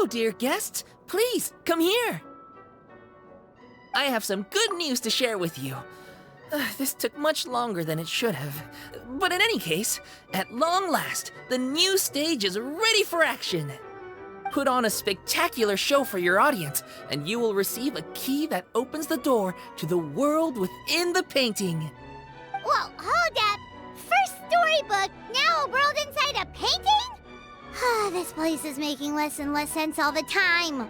Hello, dear guests. Please, come here. I have some good news to share with you. This took much longer than it should have. But in any case, at long last, the new stage is ready for action. Put on a spectacular show for your audience, and you will receive a key that opens the door to the world within the painting. Whoa, hold up! First storybook, now a world inside a painting? This place is making less and less sense all the time.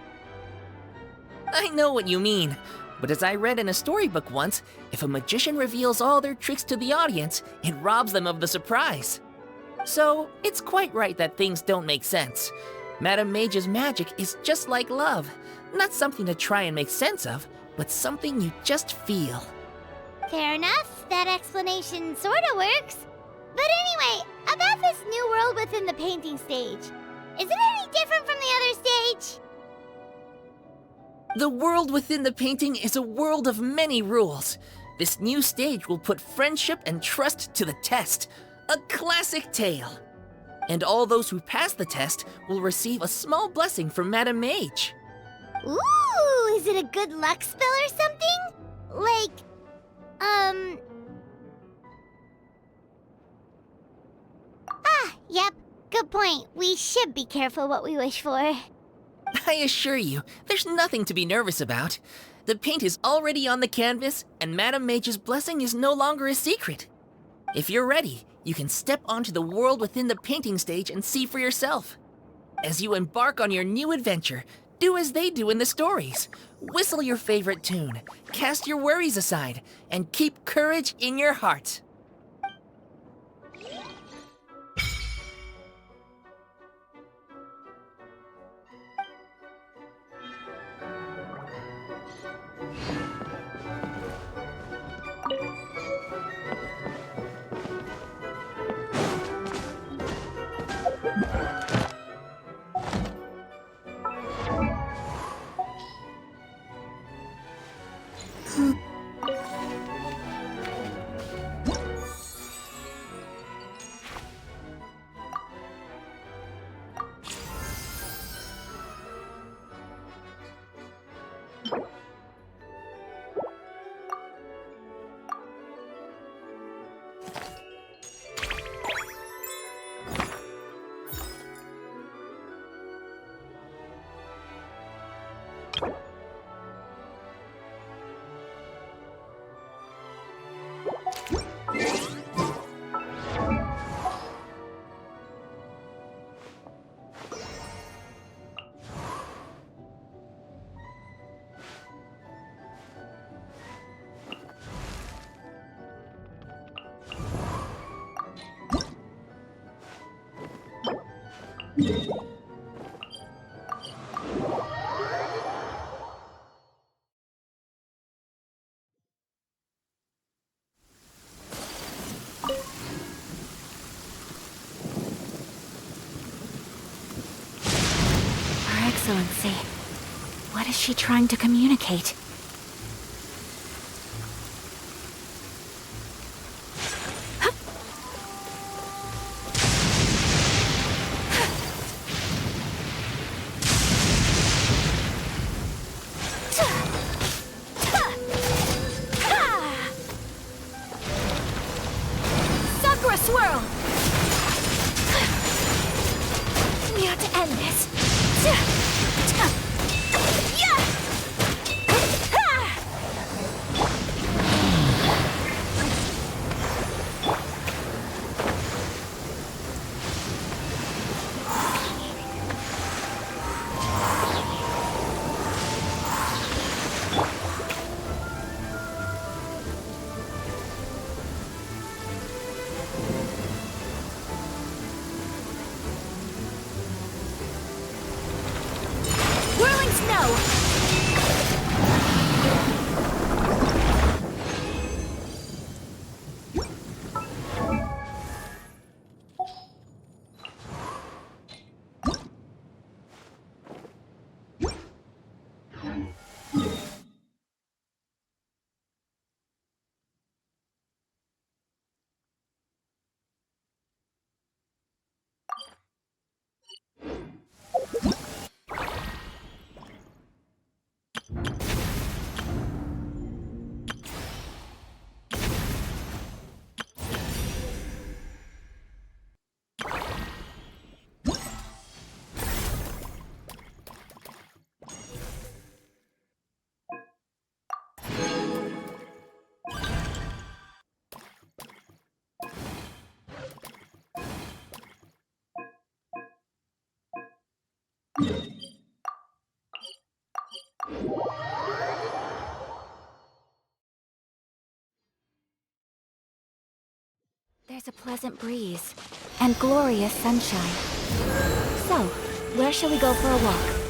I know what you mean, but as I read in a storybook once, if a magician reveals all their tricks to the audience, it robs them of the surprise. So, it's quite right that things don't make sense. Madame Mage's magic is just like love. Not something to try and make sense of, but something you just feel. Fair enough, that explanation sorta works. But anyway, about this new world within the painting stage. Is it any different from the other stage? The world within the painting is a world of many rules. This new stage will put friendship and trust to the test. A classic tale. And all those who pass the test will receive a small blessing from Madame Mage. Ooh, is it a good luck spell or something? Like, Yep, good point. We should be careful what we wish for. I assure you, there's nothing to be nervous about. The paint is already on the canvas, and Madame Mage's blessing is no longer a secret. If you're ready, you can step onto the world within the painting stage and see for yourself. As you embark on your new adventure, do as they do in the stories. Whistle your favorite tune, cast your worries aside, and keep courage in your heart. Her Excellency, what is she trying to communicate? There's a pleasant breeze and glorious sunshine. So, where shall we go for a walk?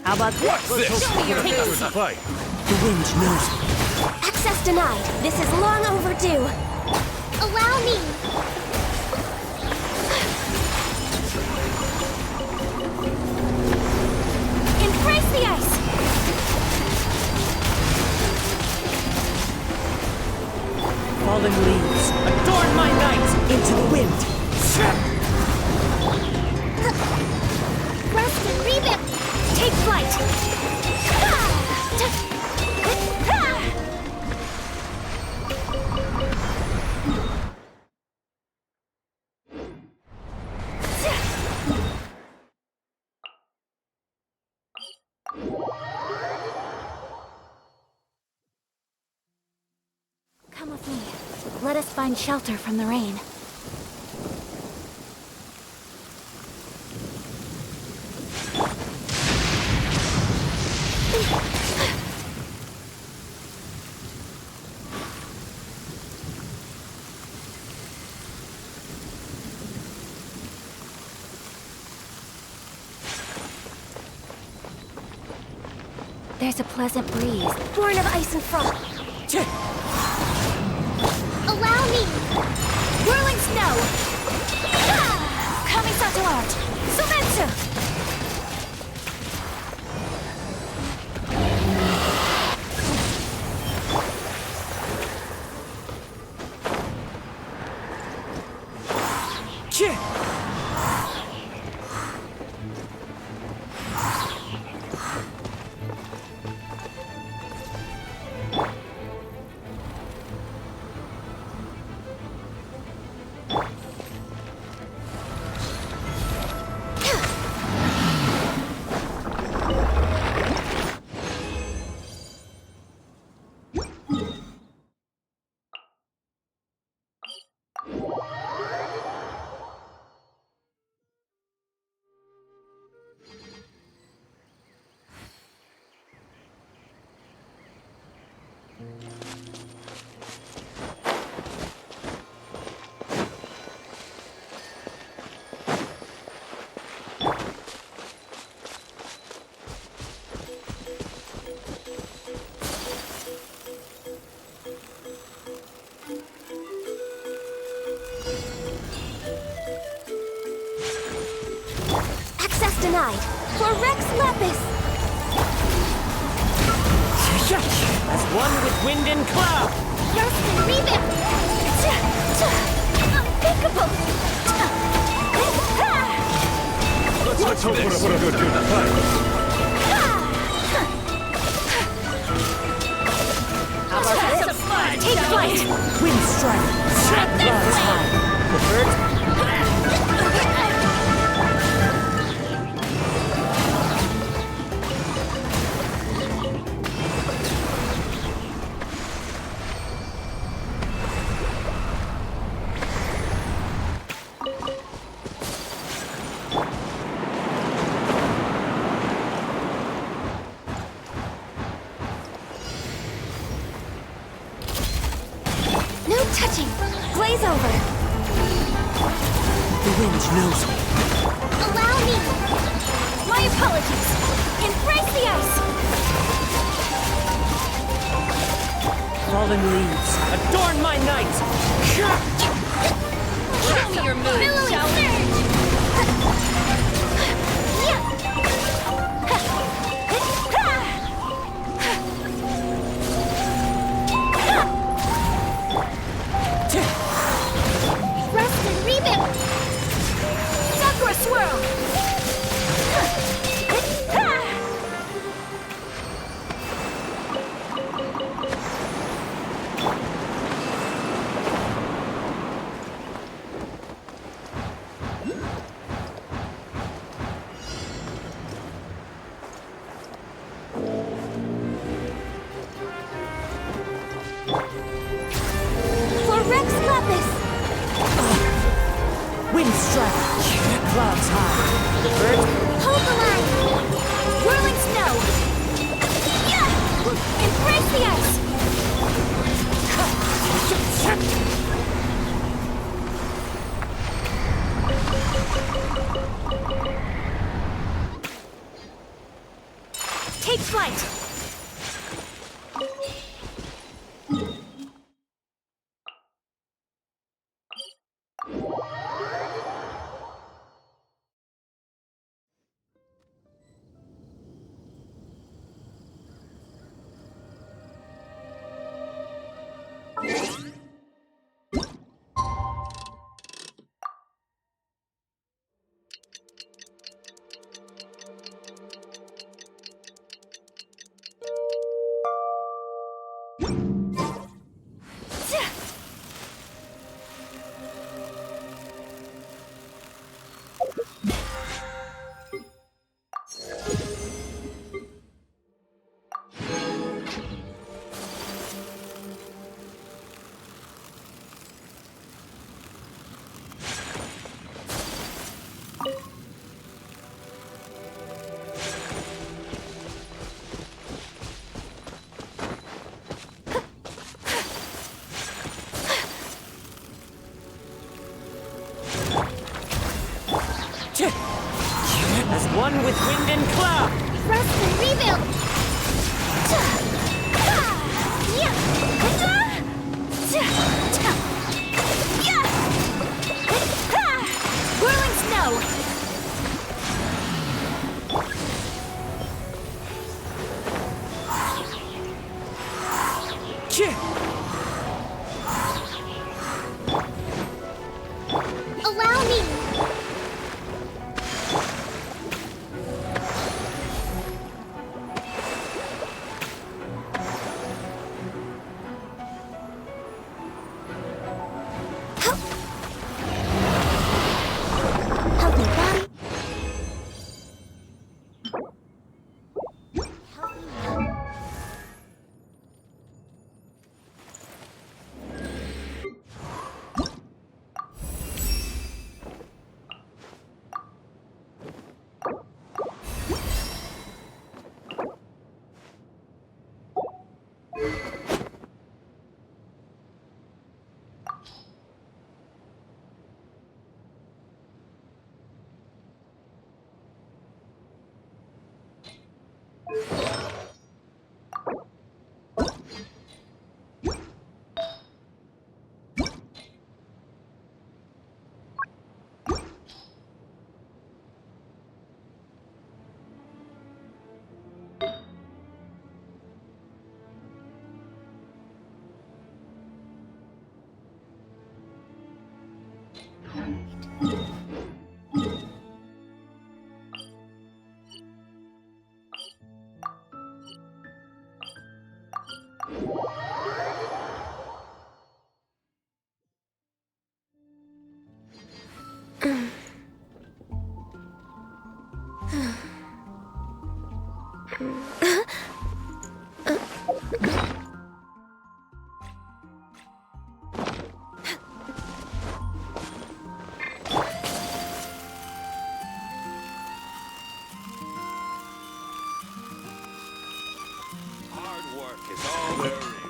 How about this? What's this? Show me your Here's the fight. The wind knows me. Access denied. This is long overdue. Allow me. Embrace the ice. Fallen leaves, adorn my night into the wind. Rest and reboot. Take flight. Come with me. Let us find shelter from the rain. There's a pleasant breeze, born of ice and frost. Allow me. Whirling snow! Kamisato art! Sumetsu! flight for Rex Lapis! As one with wind and cloud! Rust and rebuild! Unthinkable! Let's hope for a good fight. Take flight! Wind strike! Clouds high! The birds... No touching! Glaze over! The wind knows me. Allow me! My apologies! Embrace the ice! Fallen leaves, adorn my night! Show me your moves, shall we? Rust and rebuild! Sakura swirl! For Rex Lapis! Wind strike! Clouds high! The birds... Hold the line! Whirling snow! Embrace the ice! Take flight! As one with wind and cloud! Rust and rebuild! Whirling snow! Allow me! Healthy body. Hard work is all there is.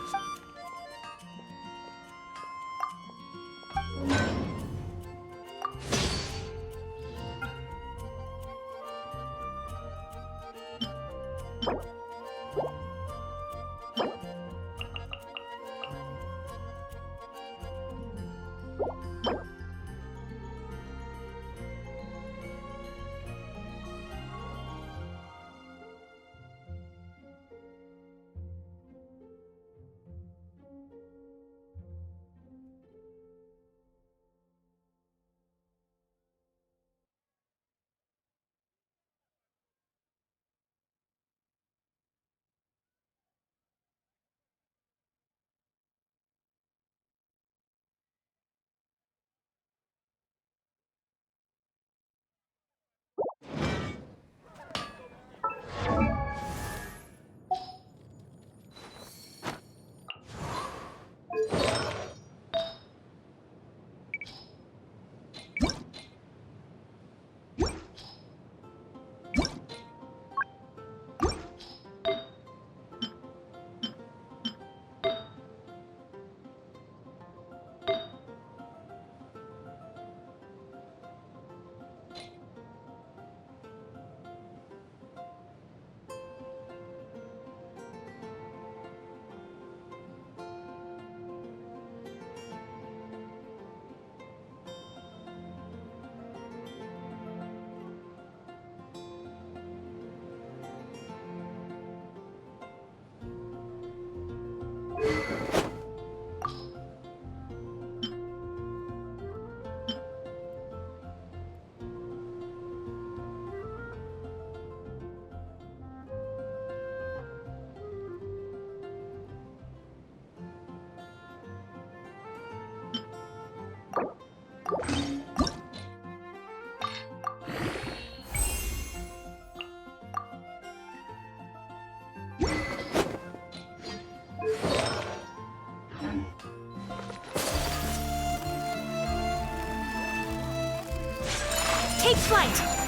Take flight!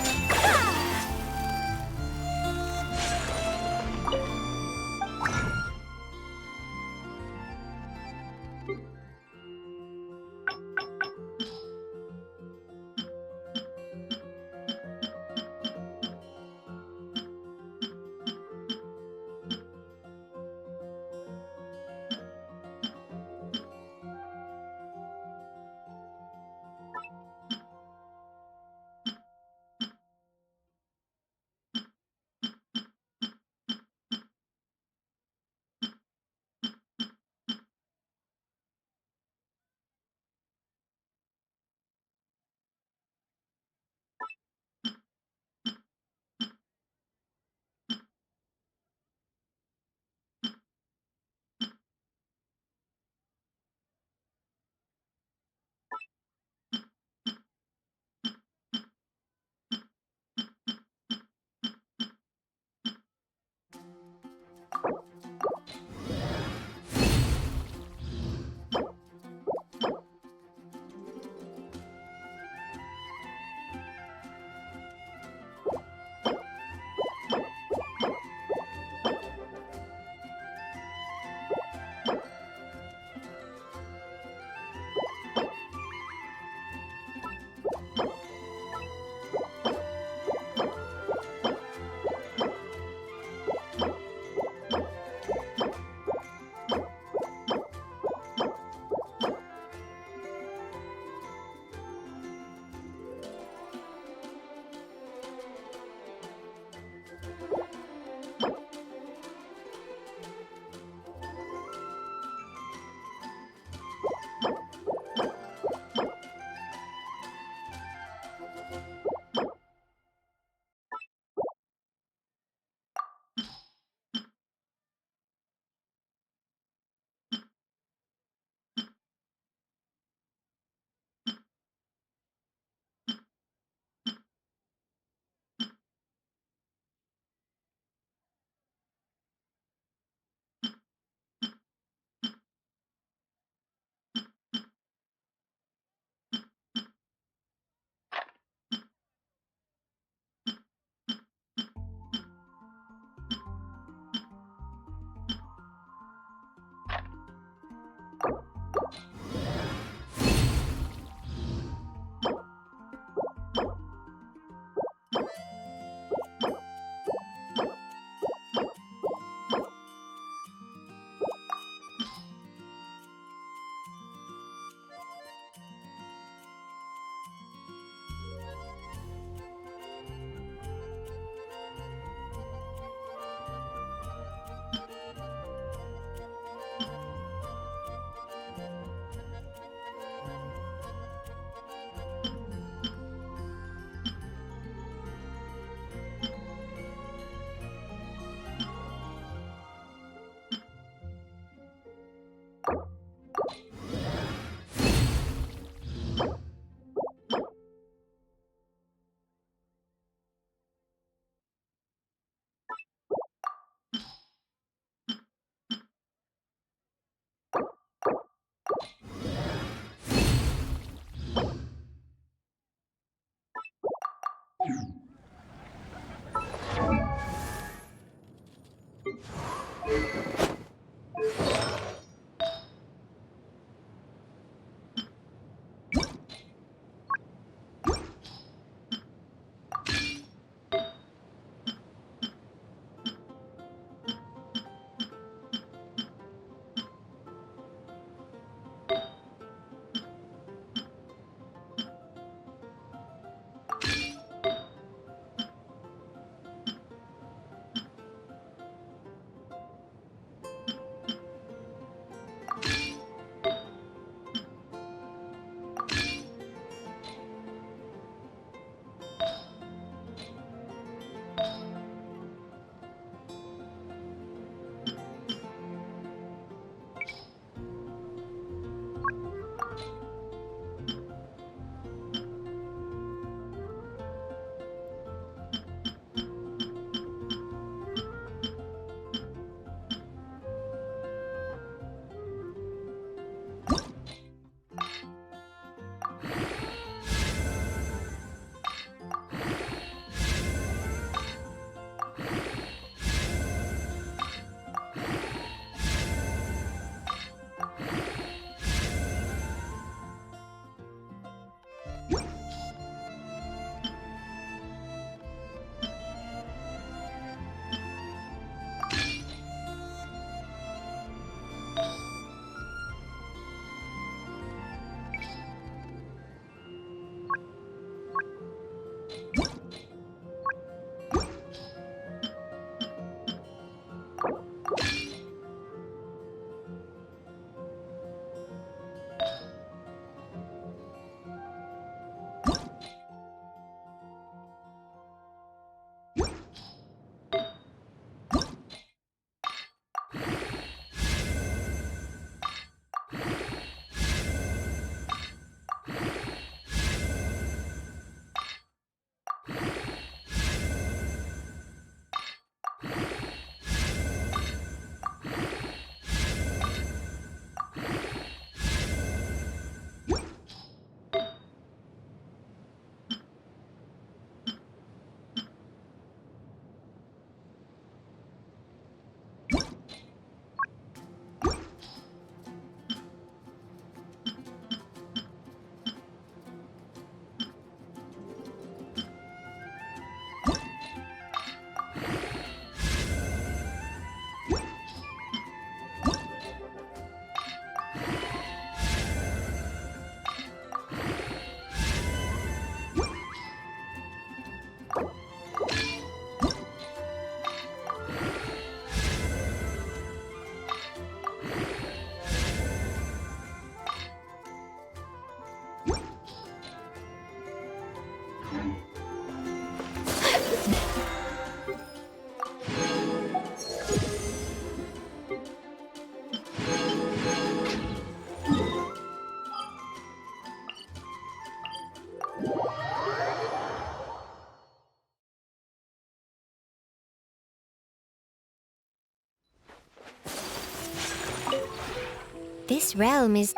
This realm is...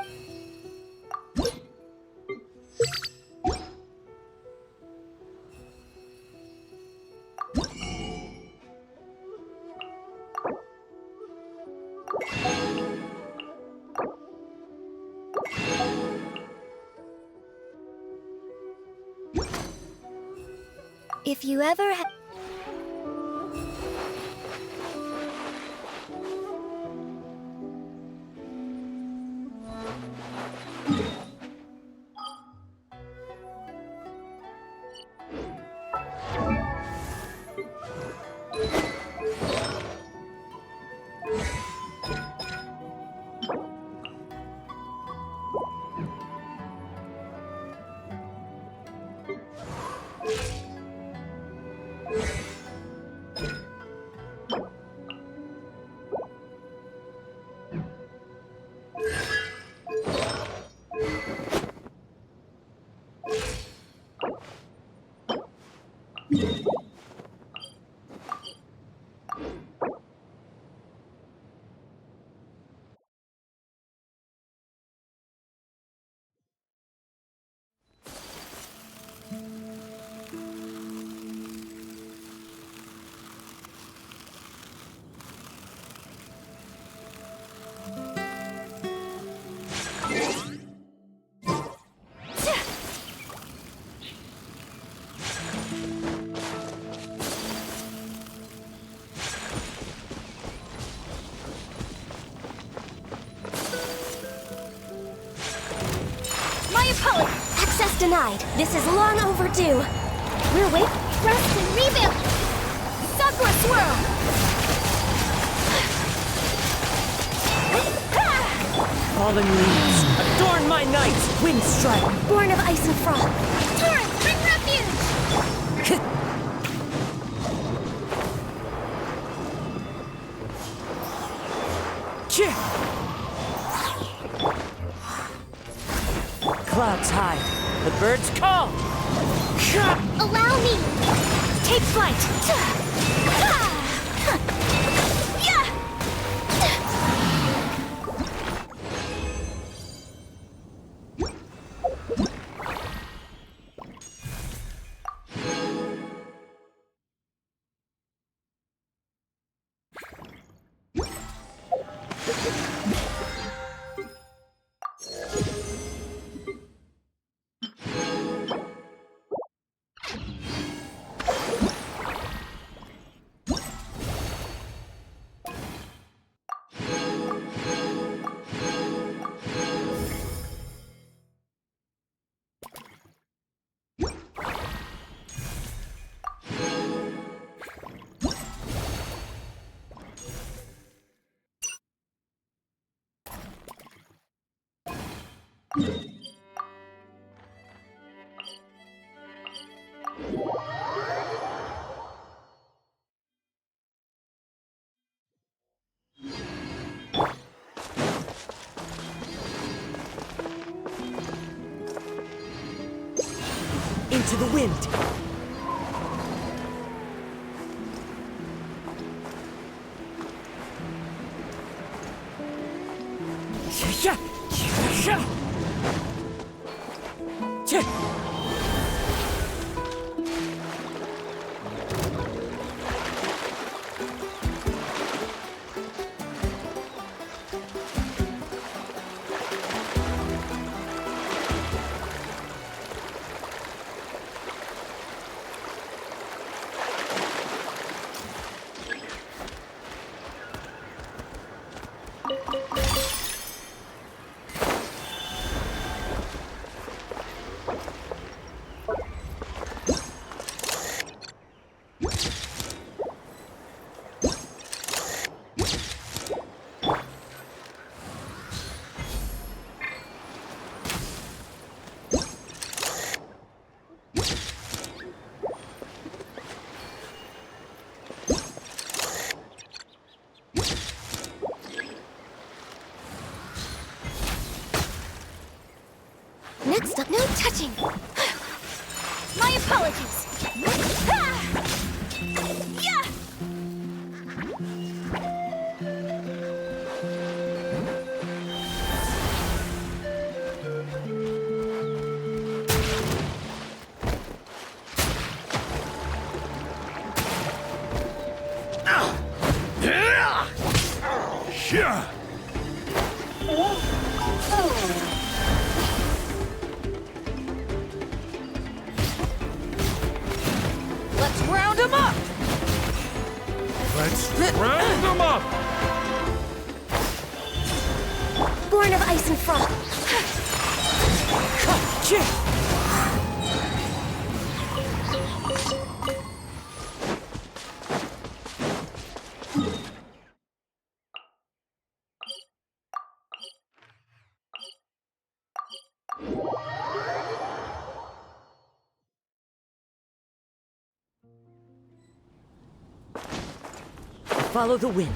If you ever Access denied. This is long overdue. We're waiting. Rest and rebuild! Sakura swirl! Fallen leaves, adorn my night! Wind strike! Born of ice and frost. Torrent, bring refuge! Chia! Clouds hide. The birds call! Allow me! Take flight! Into the wind! Next up, no touching! My apologies! Yeah! Let's round them up! Born of ice and frost. Follow the wind.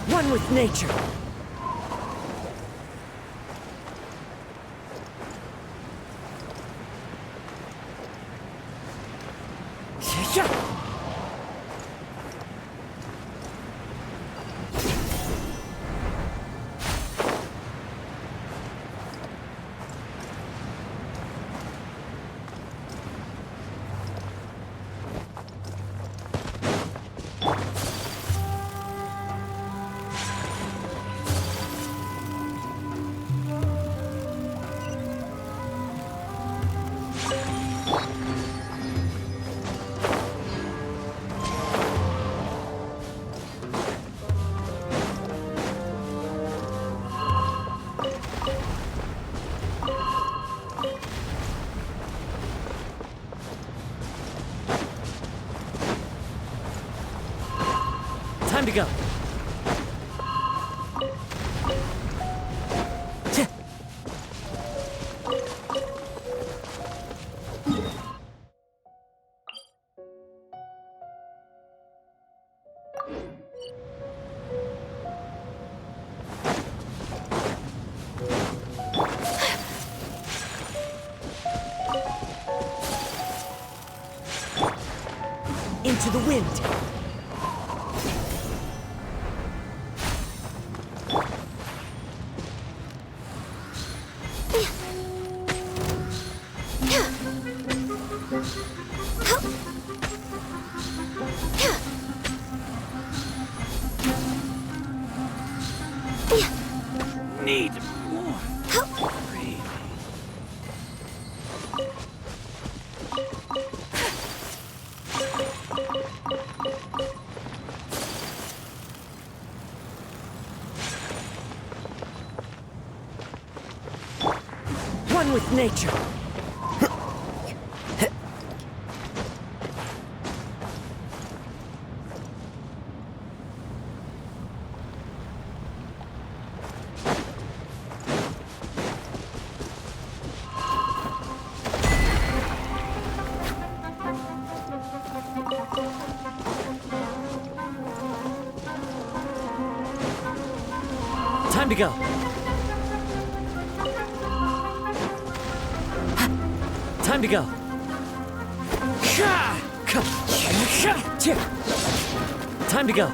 One with nature. Time to go. into the wind. Need more. One with nature. Time to go. Time to go. Time to go.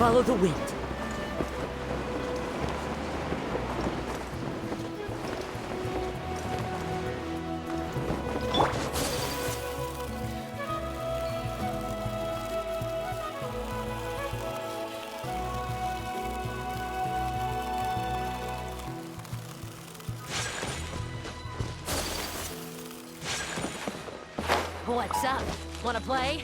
Follow the wind. What's up? Wanna play?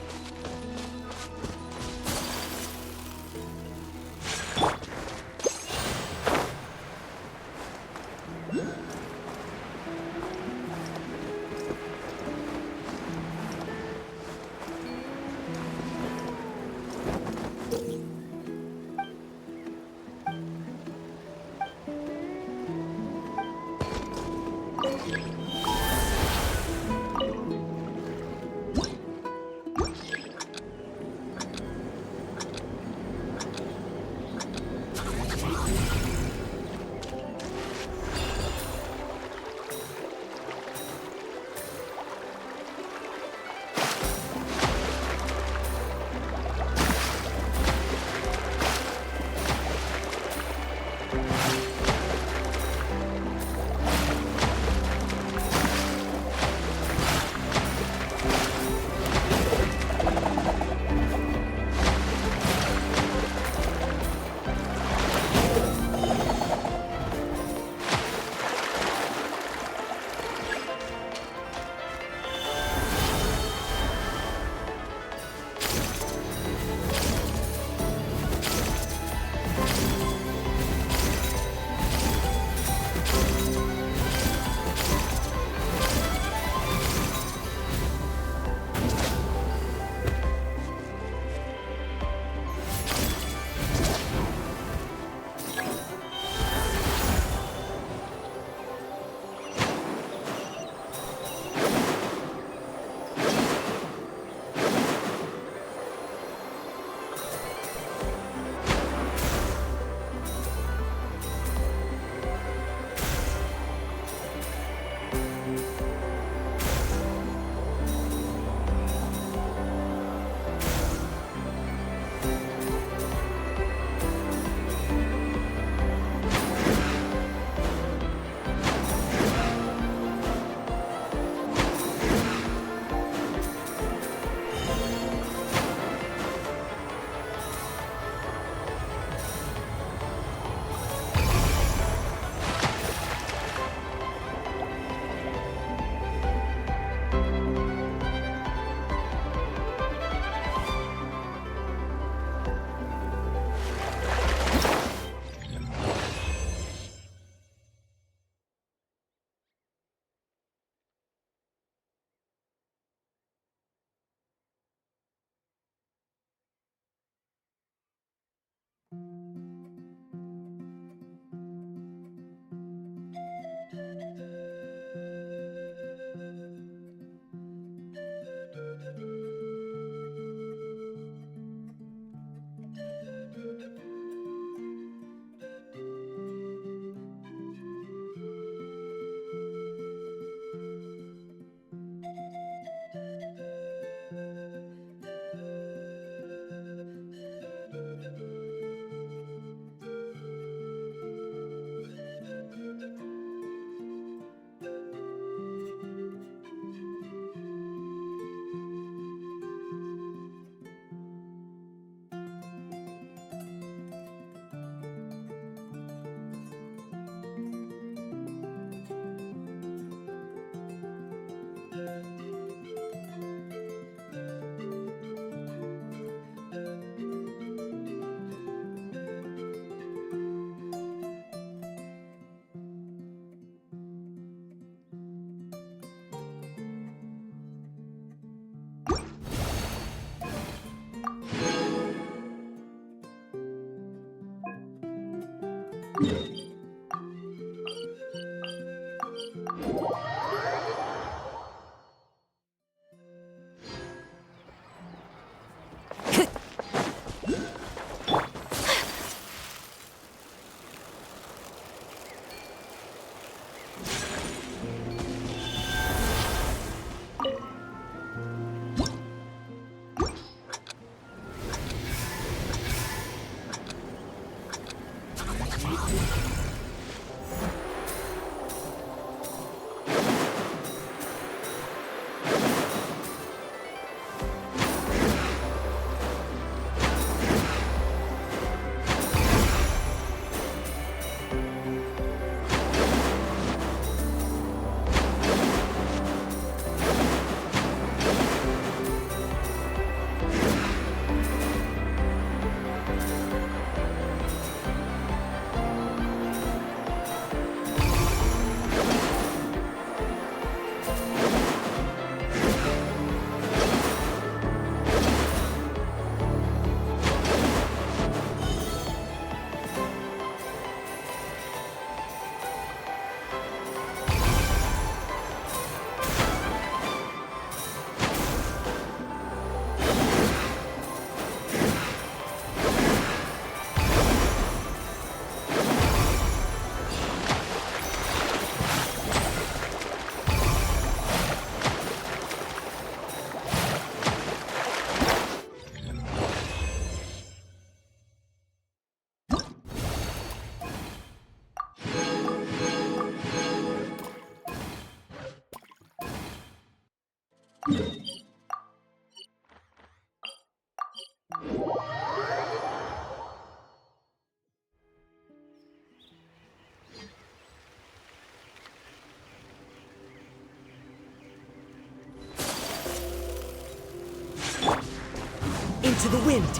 Into the wind.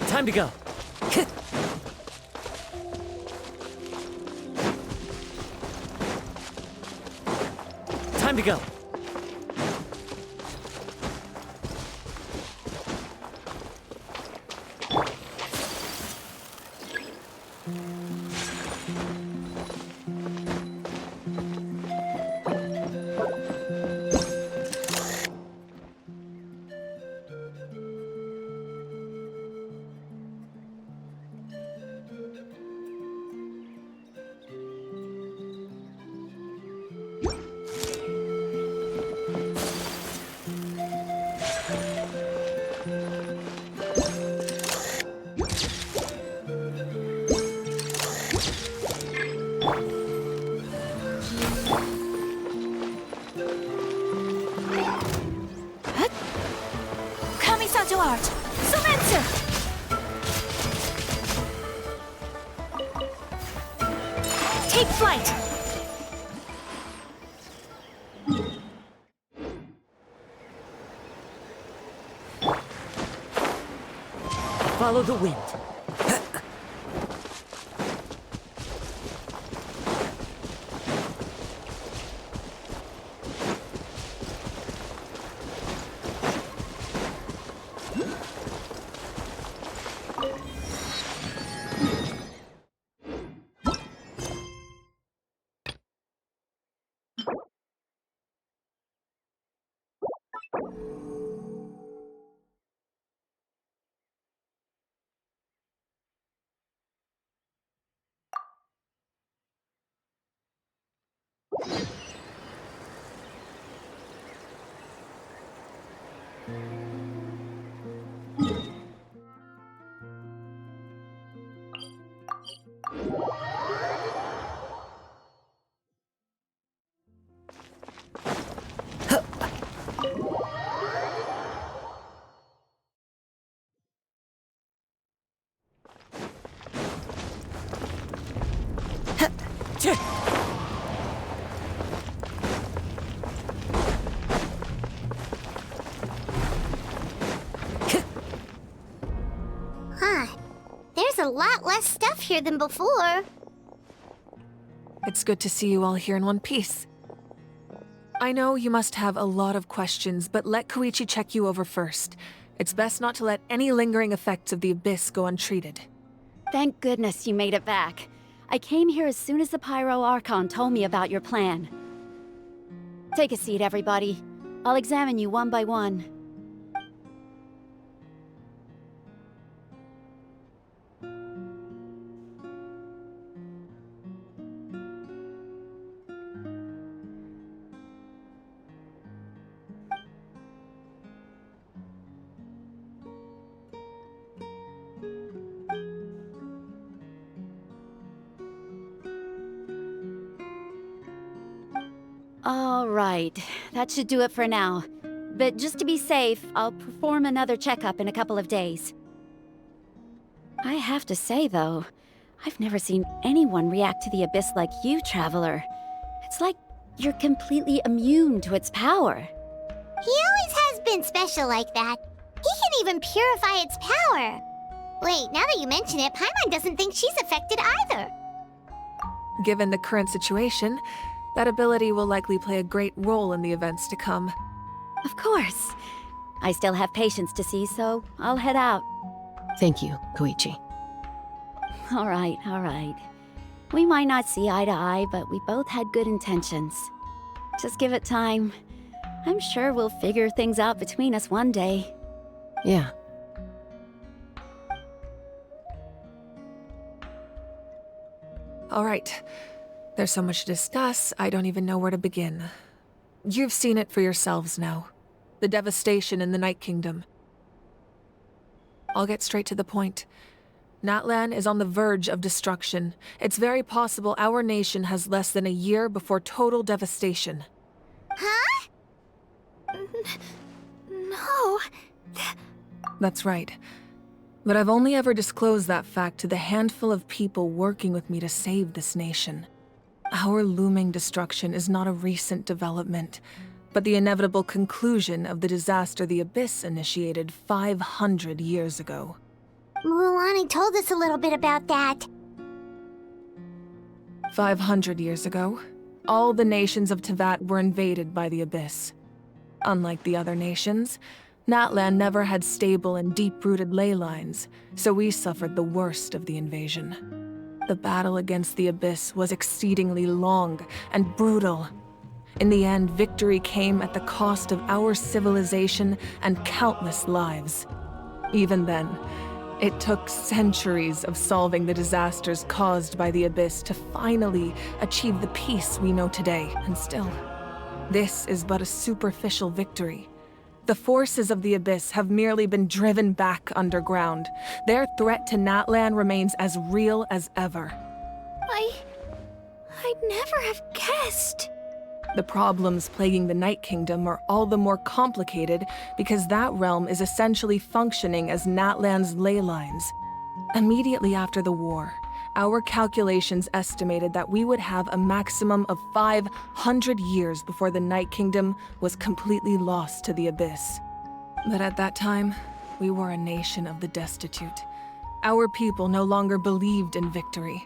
Time to go. Time to go. Art. Surrender! Take flight! Follow the wind. Huh. There's a lot less stuff here than before. It's good to see you all here in one piece. I know you must have a lot of questions, but let Koichi check you over first. It's best not to let any lingering effects of the abyss go untreated. Thank goodness you made it back. I came here as soon as the Pyro Archon told me about your plan. Take a seat, everybody. I'll examine you one by one. All right, that should do it for now. But just to be safe, I'll perform another checkup in a couple of days. I have to say, though, I've never seen anyone react to the abyss like you, Traveler. It's like you're completely immune to its power. He always has been special like that. He can even purify its power. Wait, now that you mention it, Paimon doesn't think she's affected either. Given the current situation, that ability will likely play a great role in the events to come. Of course. I still have patients to see, so I'll head out. Thank you, Koichi. All right. We might not see eye to eye, but we both had good intentions. Just give it time. I'm sure we'll figure things out between us one day. Yeah. All right. There's so much to discuss, I don't even know where to begin. You've seen it for yourselves now. The devastation in the Night Kingdom. I'll get straight to the point. Natlan is on the verge of destruction. It's very possible our nation has less than a year before total devastation. Huh? No. That's right. But I've only ever disclosed that fact to the handful of people working with me to save this nation. Our looming destruction is not a recent development, but the inevitable conclusion of the disaster the Abyss initiated 500 years ago. Mualani told us a little bit about that. 500 years ago, all the nations of Teyvat were invaded by the Abyss. Unlike the other nations, Natlan never had stable and deep-rooted ley lines, so we suffered the worst of the invasion. The battle against the Abyss was exceedingly long and brutal. In the end, victory came at the cost of our civilization and countless lives. Even then, it took centuries of solving the disasters caused by the Abyss to finally achieve the peace we know today, and still, this is but a superficial victory. The forces of the Abyss have merely been driven back underground. Their threat to Natlan remains as real as ever. I'd never have guessed. The problems plaguing the Night Kingdom are all the more complicated because that realm is essentially functioning as Natlan's ley lines. Immediately after the war, our calculations estimated that we would have a maximum of 500 years before the Night Kingdom was completely lost to the Abyss. But at that time, we were a nation of the destitute. Our people no longer believed in victory,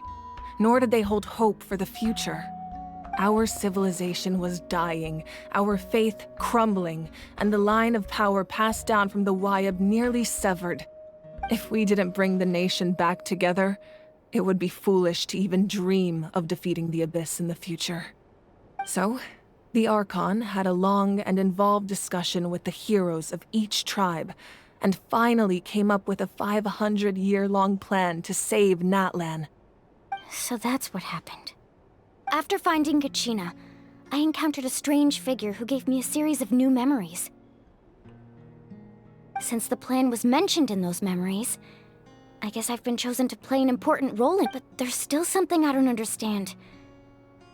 nor did they hold hope for the future. Our civilization was dying, our faith crumbling, and the line of power passed down from the Wayab nearly severed. If we didn't bring the nation back together, it would be foolish to even dream of defeating the Abyss in the future. So, the Archon had a long and involved discussion with the heroes of each tribe, and finally came up with a 500-year-long plan to save Natlan. So that's what happened. After finding Kachina, I encountered a strange figure who gave me a series of new memories. Since the plan was mentioned in those memories, I guess I've been chosen to play an important role in it, but there's still something I don't understand.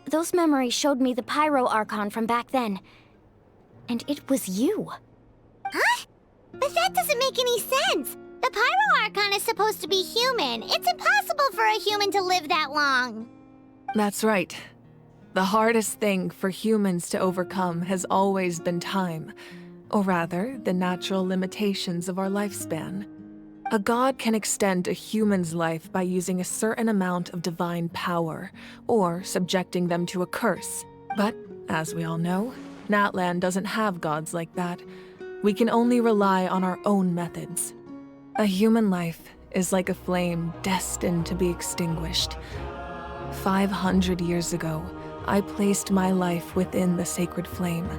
Those memories showed me the Pyro Archon from back then, and it was you. Huh? But that doesn't make any sense. The Pyro Archon is supposed to be human. It's impossible for a human to live that long. That's right. The hardest thing for humans to overcome has always been time, or rather, the natural limitations of our lifespan. A god can extend a human's life by using a certain amount of divine power, or subjecting them to a curse. But, as we all know, Natlan doesn't have gods like that. We can only rely on our own methods. A human life is like a flame destined to be extinguished. 500 years ago, I placed my life within the sacred flame.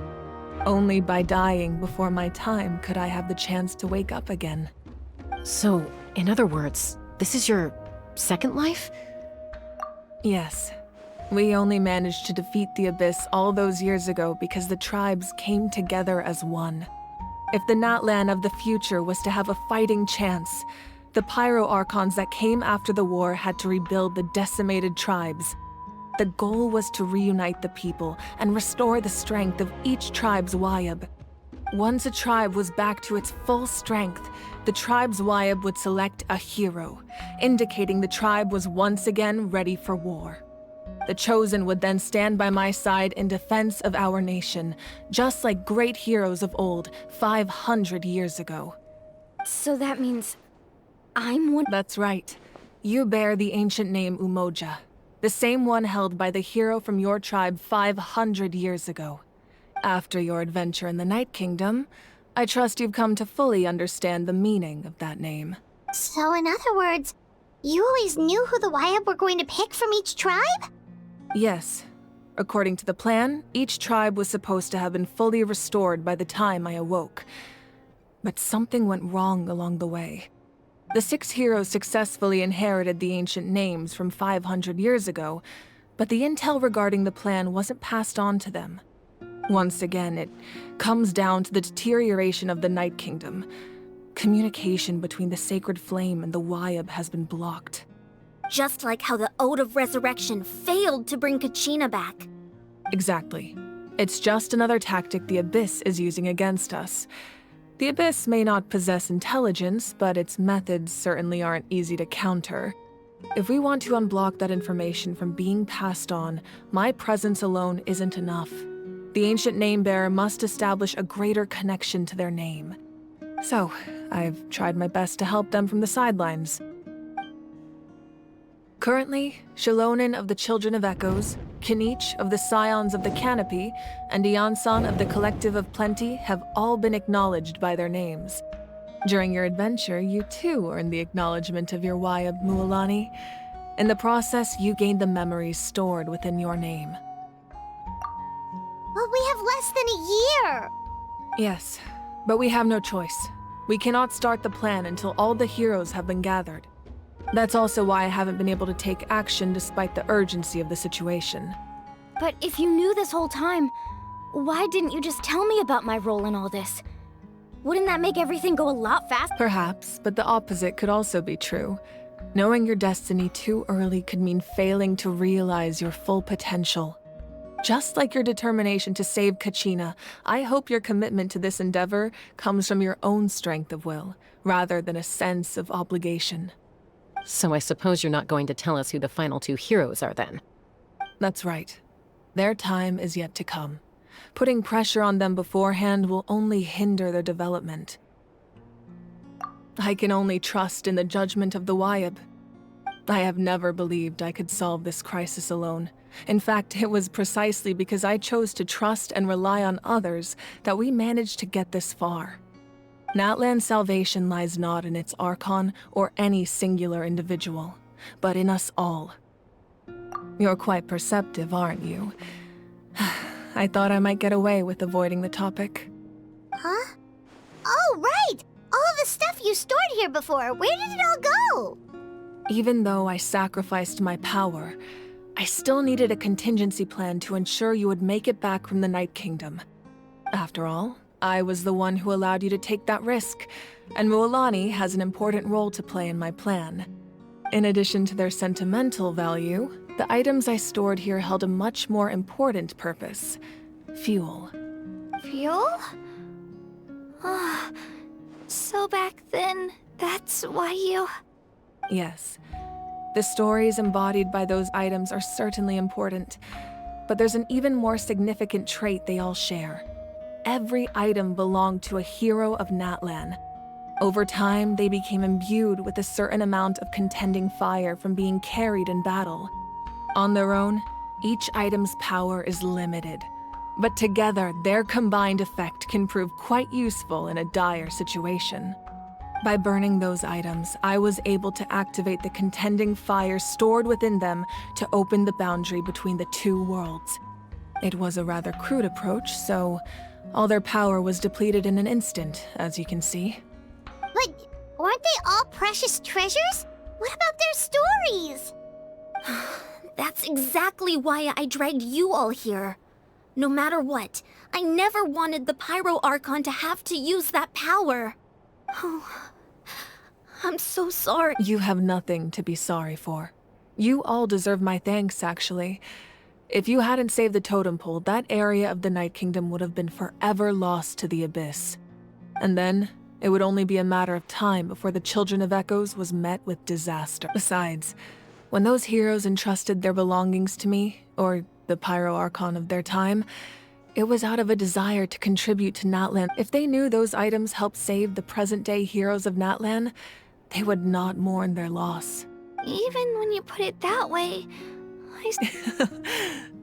Only by dying before my time could I have the chance to wake up again. So, in other words, this is your second life? Yes. We only managed to defeat the Abyss all those years ago because the tribes came together as one. If the Natlan of the future was to have a fighting chance, the Pyro Archons that came after the war had to rebuild the decimated tribes. The goal was to reunite the people and restore the strength of each tribe's Wayab. Once a tribe was back to its full strength, the tribe's Wayab would select a hero, indicating the tribe was once again ready for war. The Chosen would then stand by my side in defense of our nation, just like great heroes of old 500 years ago. So that means I'm one. That's right. You bear the ancient name Umoja, the same one held by the hero from your tribe 500 years ago. After your adventure in the Night Kingdom, I trust you've come to fully understand the meaning of that name. So in other words, you always knew who the Wayab were going to pick from each tribe? Yes. According to the plan, each tribe was supposed to have been fully restored by the time I awoke. But something went wrong along the way. The 6 heroes successfully inherited the ancient names from 500 years ago, but the intel regarding the plan wasn't passed on to them. Once again, it comes down to the deterioration of the Night Kingdom. Communication between the Sacred Flame and the Wayab has been blocked. Just like how the Ode of Resurrection failed to bring Kachina back. Exactly. It's just another tactic the Abyss is using against us. The Abyss may not possess intelligence, but its methods certainly aren't easy to counter. If we want to unblock that information from being passed on, my presence alone isn't enough. The ancient name-bearer must establish a greater connection to their name. So, I've tried my best to help them from the sidelines. Currently, Shilonen of the Children of Echoes, Kinich of the Scions of the Canopy, and Iansan of the Collective of Plenty have all been acknowledged by their names. During your adventure, you too earned the acknowledgement of your Wayab, Mualani. In the process, you gained the memories stored within your name. But we have less than a year! Yes, but we have no choice. We cannot start the plan until all the heroes have been gathered. That's also why I haven't been able to take action despite the urgency of the situation. But if you knew this whole time, why didn't you just tell me about my role in all this? Wouldn't that make everything go a lot faster? Perhaps, but the opposite could also be true. Knowing your destiny too early could mean failing to realize your full potential. Just like your determination to save Kachina, I hope your commitment to this endeavor comes from your own strength of will, rather than a sense of obligation. So I suppose you're not going to tell us who the final 2 heroes are then? That's right. Their time is yet to come. Putting pressure on them beforehand will only hinder their development. I can only trust in the judgment of the Wayab. I have never believed I could solve this crisis alone. In fact, it was precisely because I chose to trust and rely on others that we managed to get this far. Natlan's salvation lies not in its Archon or any singular individual, but in us all. You're quite perceptive, aren't you? I thought I might get away with avoiding the topic. Huh? Oh, right! All of the stuff you stored here before, where did it all go? Even though I sacrificed my power, I still needed a contingency plan to ensure you would make it back from the Night Kingdom. After all, I was the one who allowed you to take that risk, and Mualani has an important role to play in my plan. In addition to their sentimental value, the items I stored here held a much more important purpose: fuel. Fuel? So back then, that's why you... Yes. The stories embodied by those items are certainly important, but there's an even more significant trait they all share. Every item belonged to a hero of Natlan. Over time, they became imbued with a certain amount of contending fire from being carried in battle. On their own, each item's power is limited, But together, their combined effect can prove quite useful in a dire situation. By burning those items, I was able to activate the contending fires stored within them to open the boundary between the two worlds. It was a rather crude approach, so all their power was depleted in an instant, as you can see. But weren't they all precious treasures? What about their stories? That's exactly why I dragged you all here. No matter what, I never wanted the Pyro Archon to have to use that power. Oh, I'm so sorry. You have nothing to be sorry for. You all deserve my thanks, actually. If you hadn't saved the totem pole, that area of the Night Kingdom would have been forever lost to the abyss. And then, it would only be a matter of time before the Children of Echoes was met with disaster. Besides, when those heroes entrusted their belongings to me, or the Pyro Archon of their time, it was out of a desire to contribute to Natlan. If they knew those items helped save the present-day heroes of Natlan, they would not mourn their loss. Even when you put it that way,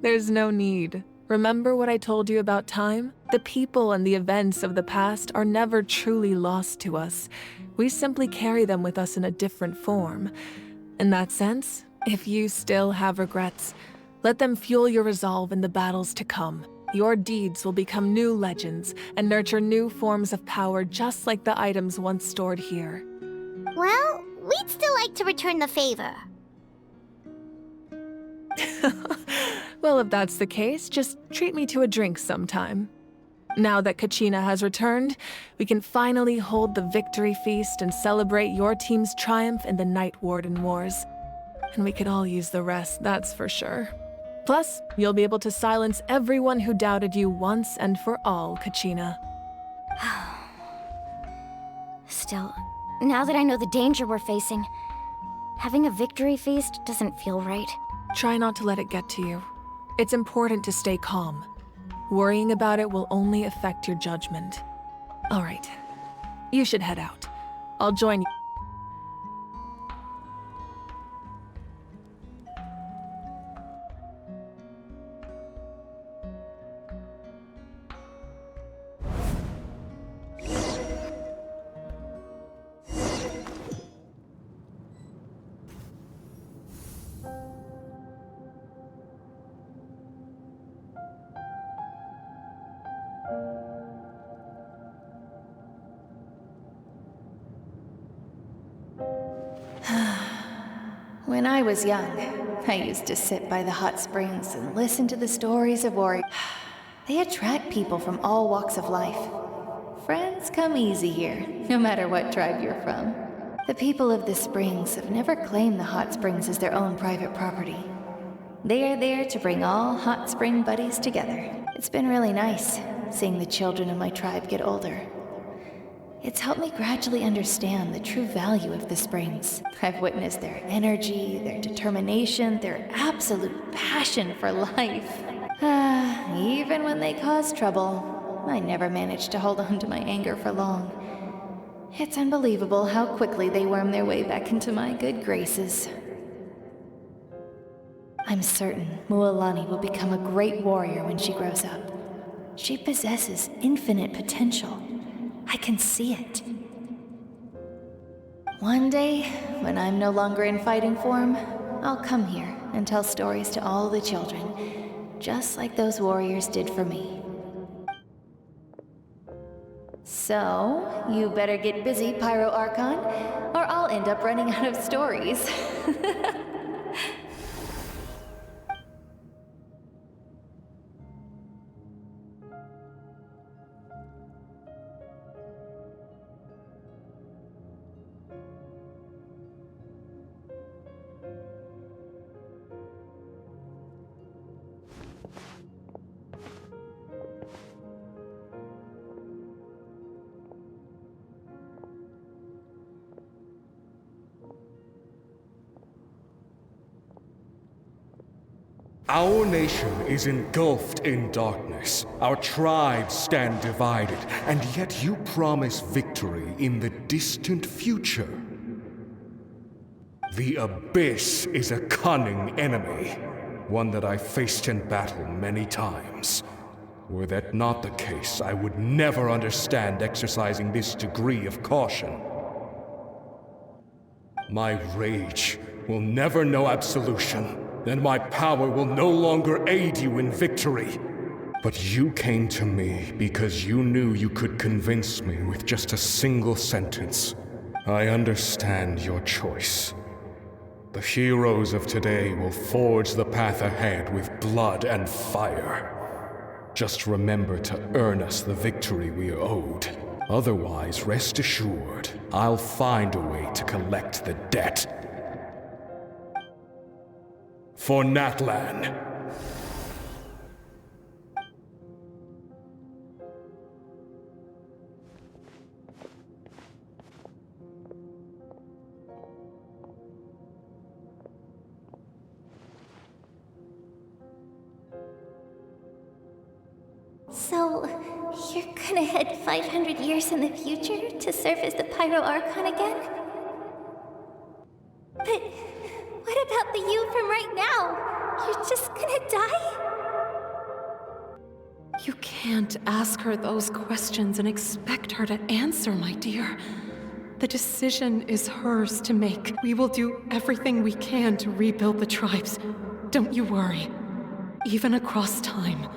There's no need. Remember what I told you about time? The people and the events of the past are never truly lost to us. We simply carry them with us in a different form. In that sense, if you still have regrets, let them fuel your resolve in the battles to come. Your deeds will become new legends and nurture new forms of power just like the items once stored here. Well, we'd still like to return the favor. Well, if that's the case, just treat me to a drink sometime. Now that Kachina has returned, we can finally hold the victory feast and celebrate your team's triumph in the Night Warden Wars. And we could all use the rest, that's for sure. Plus, you'll be able to silence everyone who doubted you once and for all, Kachina. Still, now that I know the danger we're facing, having a victory feast doesn't feel right. Try not to let it get to you. It's important to stay calm. Worrying about it will only affect your judgment. All right, you should head out. I'll join you. When I was young, I used to sit by the hot springs and listen to the stories of warriors. They attract people from all walks of life. Friends come easy here, no matter what tribe you're from. The people of the springs have never claimed the hot springs as their own private property. They are there to bring all hot spring buddies together. It's been really nice seeing the children of my tribe get older. It's helped me gradually understand the true value of the springs. I've witnessed their energy, their determination, their absolute passion for life. Even when they cause trouble, I never managed to hold on to my anger for long. It's unbelievable how quickly they worm their way back into my good graces. I'm certain Mualani will become a great warrior when she grows up. She possesses infinite potential. I can see it. One day, when I'm no longer in fighting form, I'll come here and tell stories to all the children, just like those warriors did for me. So, you better get busy, Pyro Archon, or I'll end up running out of stories. Our nation is engulfed in darkness. Our tribes stand divided, and yet you promise victory in the distant future. The Abyss is a cunning enemy, one that I faced in battle many times. Were that not the case, I would never understand exercising this degree of caution. My rage will never know absolution, and my power will no longer aid you in victory. But you came to me because you knew you could convince me with just a single sentence. I understand your choice. The heroes of today will forge the path ahead with blood and fire. Just remember to earn us the victory we are owed. Otherwise, rest assured, I'll find a way to collect the debt. For Natlan. So, you're gonna head 500 years in the future to serve as the Pyro Archon again? But what about the you from right now? You're just gonna die? You can't ask her those questions and expect her to answer, my dear. The decision is hers to make. We will do everything we can to rebuild the tribes. Don't you worry. Even across time,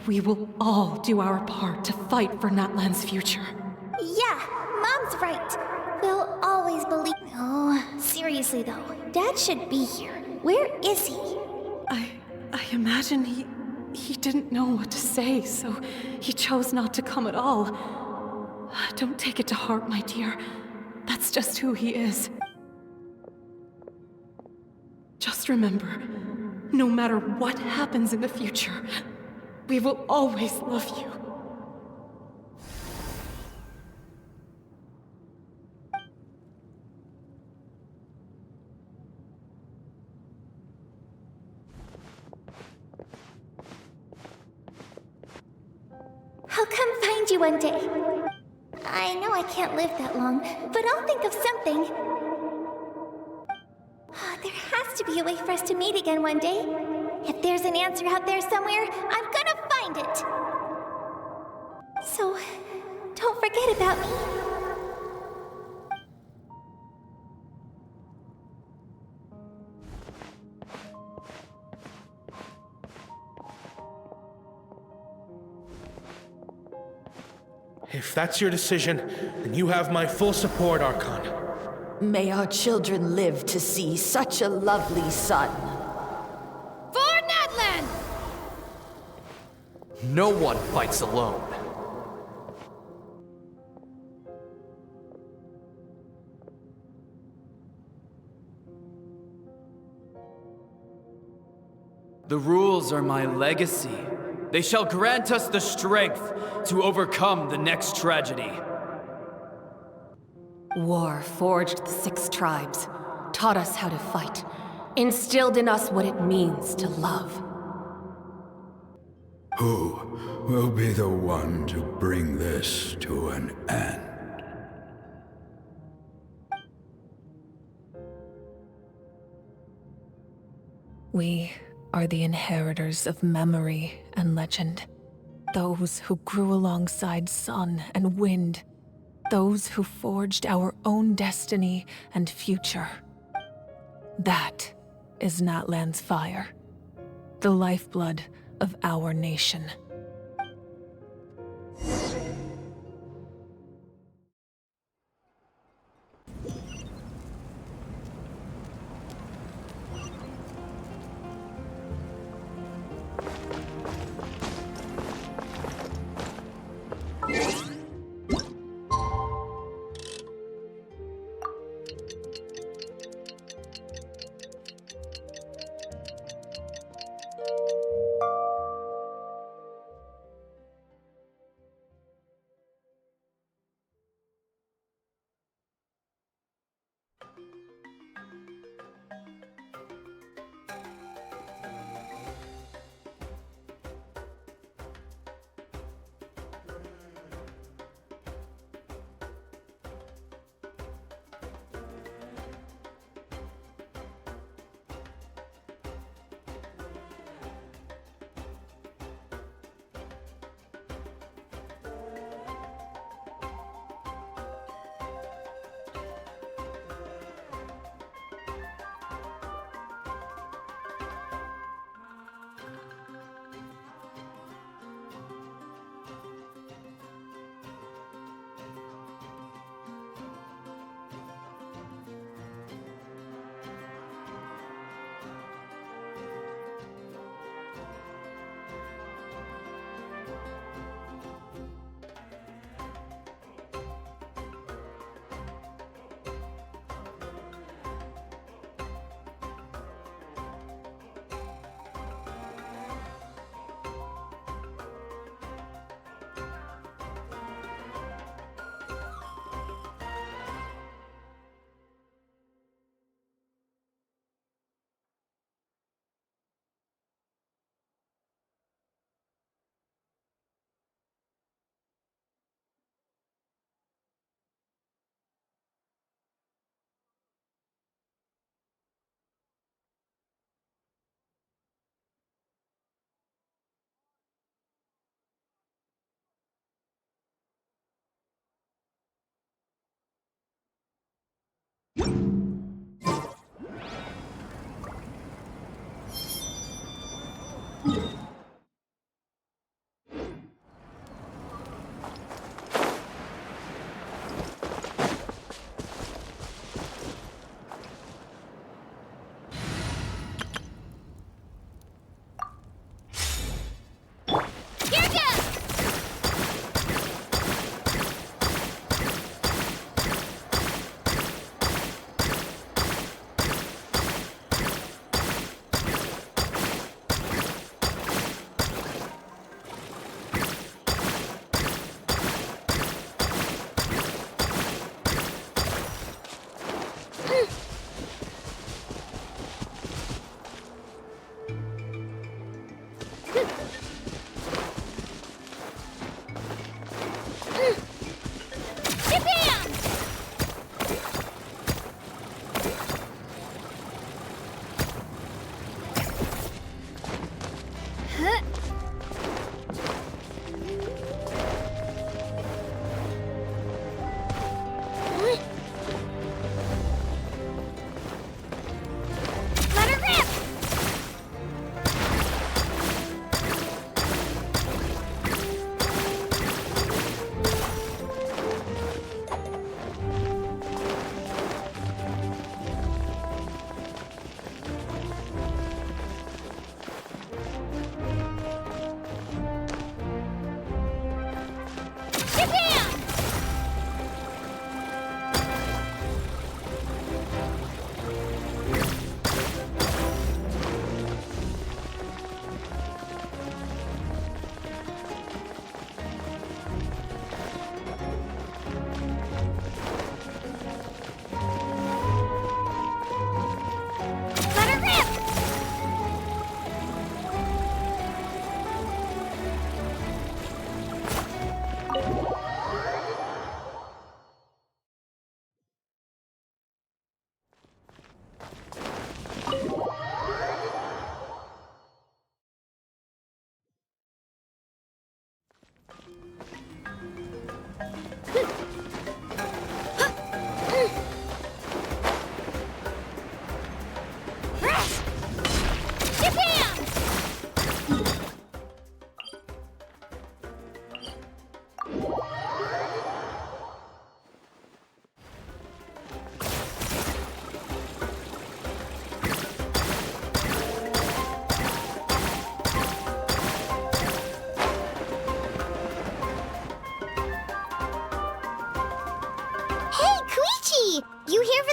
we will all do our part to fight for Natlan's future. Yeah, Mom's right. We'll always believe. Oh, seriously though, Dad should be here. Where is he? I imagine he didn't know what to say, so he chose not to come at all. Don't take it to heart, my dear. That's just who he is. Just remember, no matter what happens in the future, we will always love you. I'll come find you one day. I know I can't live that long, but I'll think of something. There has to be a way for us to meet again one day. If there's an answer out there somewhere, I'm gonna find it. So, don't forget about me. If that's your decision, then you have my full support, Archon. May our children live to see such a lovely son. For Natlan! No one fights alone. The rules are my legacy. They shall grant us the strength to overcome the next tragedy. War forged the 6 tribes, taught us how to fight, instilled in us what it means to love. Who will be the one to bring this to an end? We are the inheritors of memory and legend. Those who grew alongside sun and wind. Those who forged our own destiny and future. That is Natlan's fire. The lifeblood of our nation.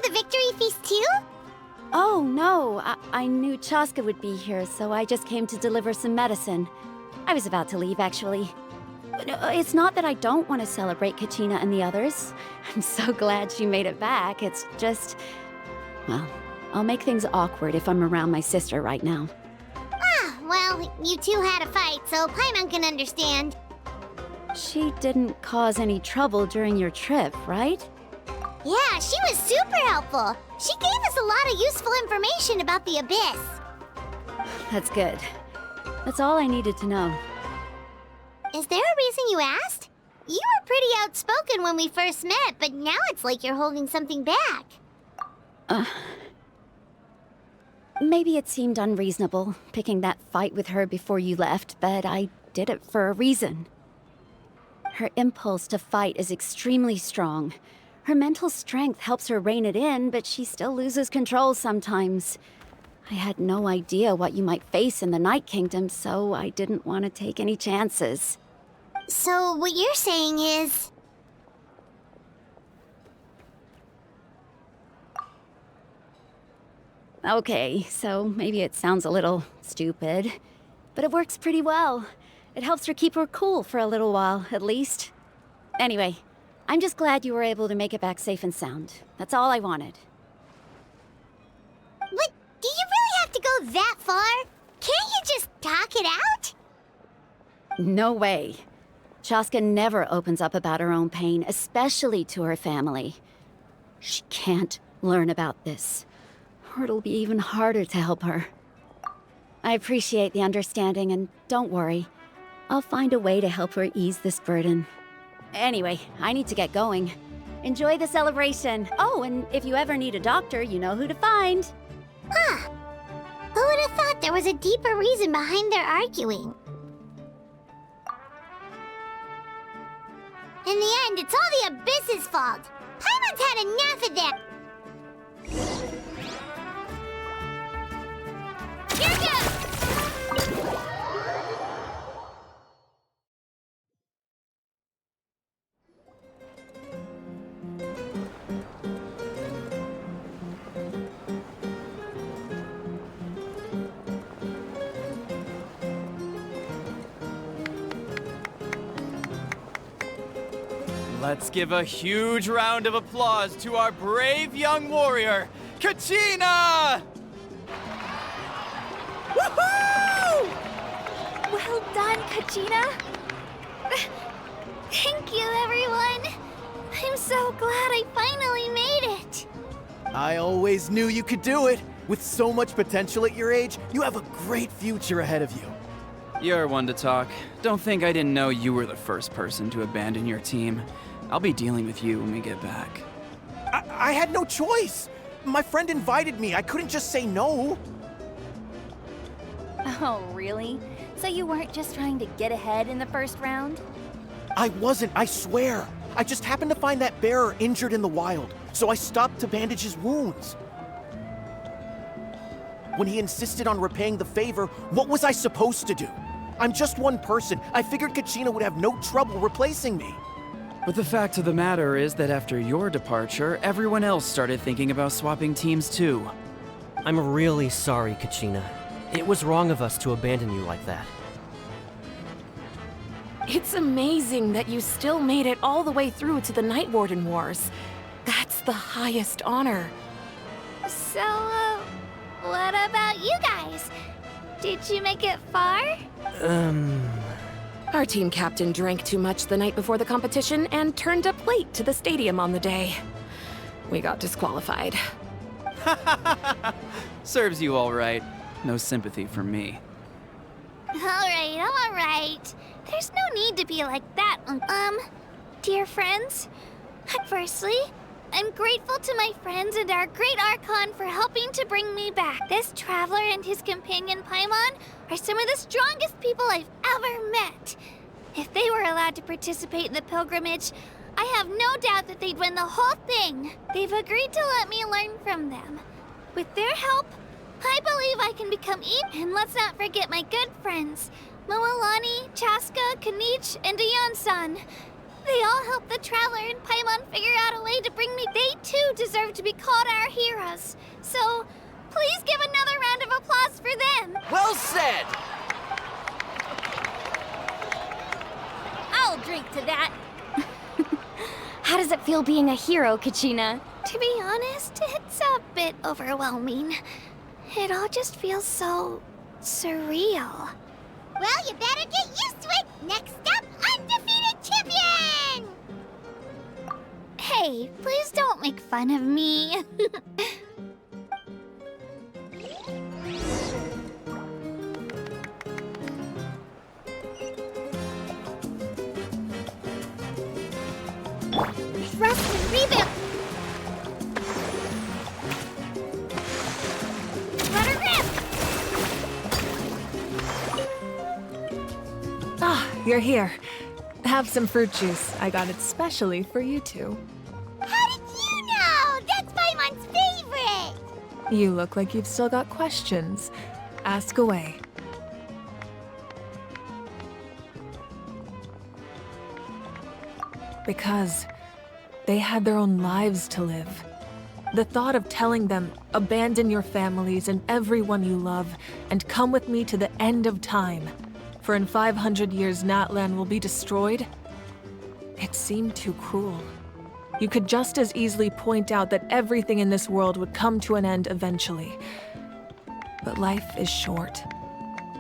for the victory feast too? Oh, no. I knew Chaska would be here, so I just came to deliver some medicine. I was about to leave, actually. It's not that I don't want to celebrate Kachina and the others. I'm so glad she made it back. It's just... well, I'll make things awkward if I'm around my sister right now. Ah, well, you two had a fight, so Paimon can understand. She didn't cause any trouble during your trip, right? Yeah, she was super helpful. She gave us a lot of useful information about the Abyss. That's good. That's all I needed to know. Is there a reason you asked? You were pretty outspoken when we first met, but now it's like you're holding something back. Maybe it seemed unreasonable, picking that fight with her before you left, but I did it for a reason. Her impulse to fight is extremely strong. Her mental strength helps her rein it in, but she still loses control sometimes. I had no idea what you might face in the Night Kingdom, so I didn't want to take any chances. So what you're saying is... Okay, so maybe it sounds a little stupid, but it works pretty well. It helps her keep her cool for a little while, at least. Anyway, I'm just glad you were able to make it back safe and sound. That's all I wanted. What? Do you really have to go that far? Can't you just talk it out? No way. Chaska never opens up about her own pain, especially to her family. She can't learn about this, or it'll be even harder to help her. I appreciate the understanding, and don't worry. I'll find a way to help her ease this burden. Anyway, I need to get going. Enjoy the celebration. Oh, and if you ever need a doctor, you know who to find. Huh. Who would have thought there was a deeper reason behind their arguing? In the end, it's all the Abyss's fault. Paimon's had enough of them. Here goes! Let's give a huge round of applause to our brave young warrior, Kachina! Woohoo! Well done, Kachina. Thank you, everyone. I'm so glad I finally made it. I always knew you could do it. With so much potential at your age, you have a great future ahead of you. You're one to talk. Don't think I didn't know you were the first person to abandon your team. I'll be dealing with you when we get back. I had no choice. My friend invited me. I couldn't just say no. Oh, really? So you weren't just trying to get ahead in the first round? I wasn't, I swear. I just happened to find that bearer injured in the wild, so I stopped to bandage his wounds. When he insisted on repaying the favor, what was I supposed to do? I'm just one person. I figured Kachina would have no trouble replacing me. But the fact of the matter is that after your departure, everyone else started thinking about swapping teams too. I'm really sorry, Kachina. It was wrong of us to abandon you like that. It's amazing that you still made it all the way through to the Night Warden Wars. That's the highest honor. So, what about you guys? Did you make it far? Our team captain drank too much the night before the competition and turned up late to the stadium on the day. We got disqualified. Serves you all right. No sympathy from me. All right. There's no need to be like that. Dear friends, firstly, I'm grateful to my friends and our great Archon for helping to bring me back. This traveler and his companion Paimon are some of the strongest people I've ever met. If they were allowed to participate in the pilgrimage, I have no doubt that they'd win the whole thing. They've agreed to let me learn from them. With their help, I believe I can become and let's not forget my good friends, Moalani, Chaska, Kanich, and Ayan-san. They all helped the Traveler and Paimon figure out a way to bring me. They too deserve to be called our heroes. So, please give another round of applause for them. Well said! I'll drink to that. How does it feel being a hero, Kachina? To be honest, it's a bit overwhelming. It all just feels so surreal. Well, you better get used to it. Next up, undefeated champion! Hey, please don't make fun of me. Thrust and rebound. Rudder grip. Ah, you're here. Have some fruit juice. I got it specially for you two. How did you know? That's Paimon's favorite. You look like you've still got questions. Ask away. Because they had their own lives to live. The thought of telling them, abandon your families and everyone you love, and come with me to the end of time, for in 500 years Natlan will be destroyed, it seemed too cruel. You could just as easily point out that everything in this world would come to an end eventually. But life is short,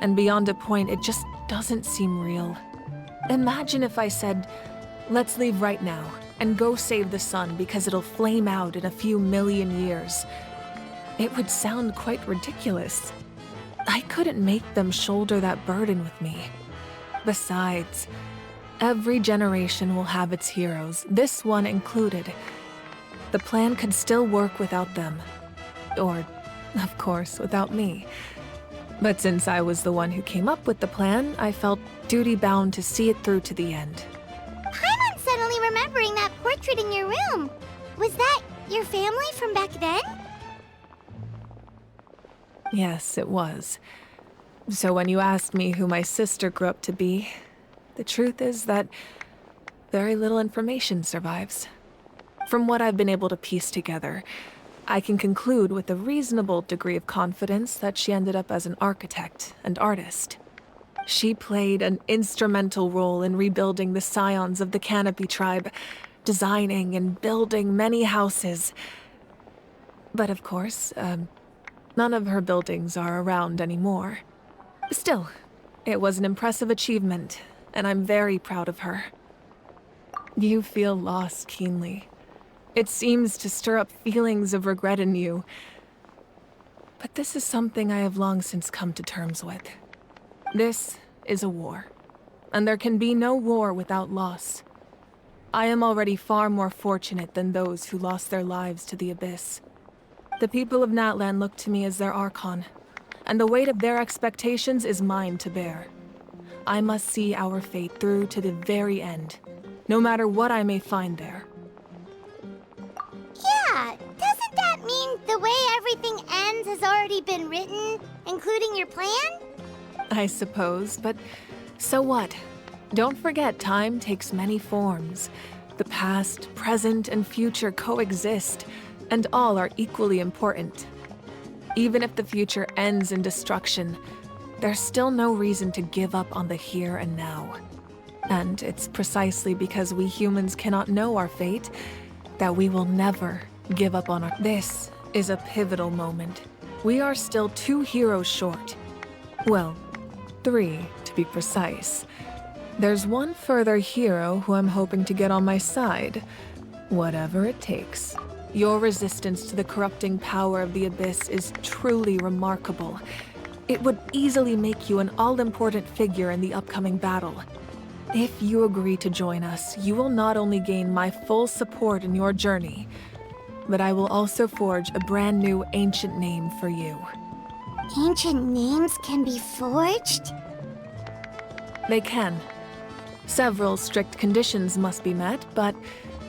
and beyond a point, it just doesn't seem real. Imagine if I said, let's leave right now and go save the sun because it'll flame out in a few million years. It would sound quite ridiculous. I couldn't make them shoulder that burden with me. Besides, every generation will have its heroes, this one included. The plan could still work without them. Or, of course, without me. But since I was the one who came up with the plan, I felt duty-bound to see it through to the end. Paimon's suddenly remembering that portrait in your room. Was that your family from back then? Yes, it was. So when you asked me who my sister grew up to be, the truth is that very little information survives. From what I've been able to piece together, I can conclude with a reasonable degree of confidence that she ended up as an architect and artist. She played an instrumental role in rebuilding the scions of the Canopy tribe, designing and building many houses. But of course, none of her buildings are around anymore. Still, it was an impressive achievement, and I'm very proud of her. You feel loss keenly. It seems to stir up feelings of regret in you. But this is something I have long since come to terms with. This is a war, and there can be no war without loss. I am already far more fortunate than those who lost their lives to the Abyss. The people of Natlan look to me as their Archon, and the weight of their expectations is mine to bear. I must see our fate through to the very end, no matter what I may find there. Yeah, doesn't that mean the way everything ends has already been written, including your plan? I suppose, but so what? Don't forget, time takes many forms. The past, present, and future coexist, and all are equally important. Even if the future ends in destruction, there's still no reason to give up on the here and now. And it's precisely because we humans cannot know our fate that we will never give up on our... This is a pivotal moment. We are still 2 heroes short. Well, 3 to be precise. There's one further hero who I'm hoping to get on my side. Whatever it takes. Your resistance to the corrupting power of the Abyss is truly remarkable. It would easily make you an all-important figure in the upcoming battle. If you agree to join us, you will not only gain my full support in your journey, but I will also forge a brand new ancient name for you. Ancient names can be forged? They can. Several strict conditions must be met, but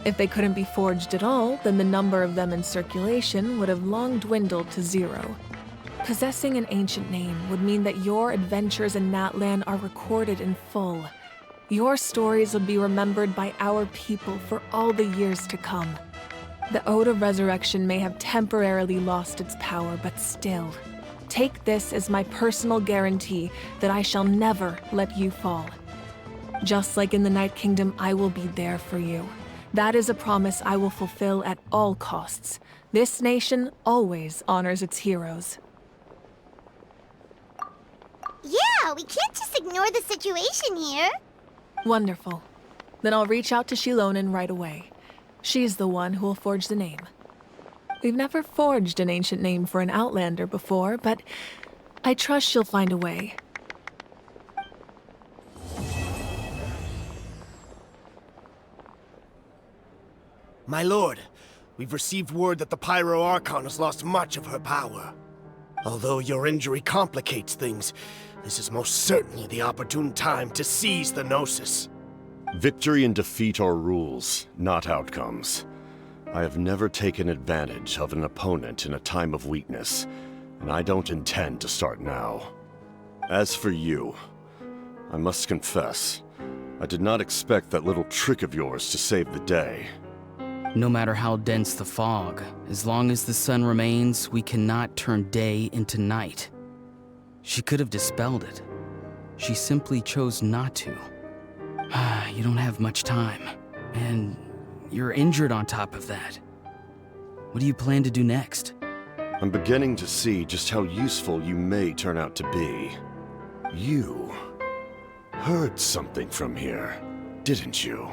if they couldn't be forged at all, then the number of them in circulation would have long dwindled to 0. Possessing an ancient name would mean that your adventures in Natlan are recorded in full. Your stories will be remembered by our people for all the years to come. The Ode of Resurrection may have temporarily lost its power, but still, take this as my personal guarantee that I shall never let you fall. Just like in the Night Kingdom, I will be there for you. That is a promise I will fulfill at all costs. This nation always honors its heroes. Yeah, we can't just ignore the situation here. Wonderful. Then I'll reach out to Shilonen right away. She's the one who will forge the name. We've never forged an ancient name for an Outlander before, but I trust she'll find a way. My lord, we've received word that the Pyro Archon has lost much of her power. Although your injury complicates things, this is most certainly the opportune time to seize the Gnosis. Victory and defeat are rules, not outcomes. I have never taken advantage of an opponent in a time of weakness, and I don't intend to start now. As for you, I must confess, I did not expect that little trick of yours to save the day. No matter how dense the fog, as long as the sun remains, we cannot turn day into night. She could have dispelled it. She simply chose not to. You don't have much time, and you're injured on top of that. What do you plan to do next? I'm beginning to see just how useful you may turn out to be. You heard something from here, didn't you?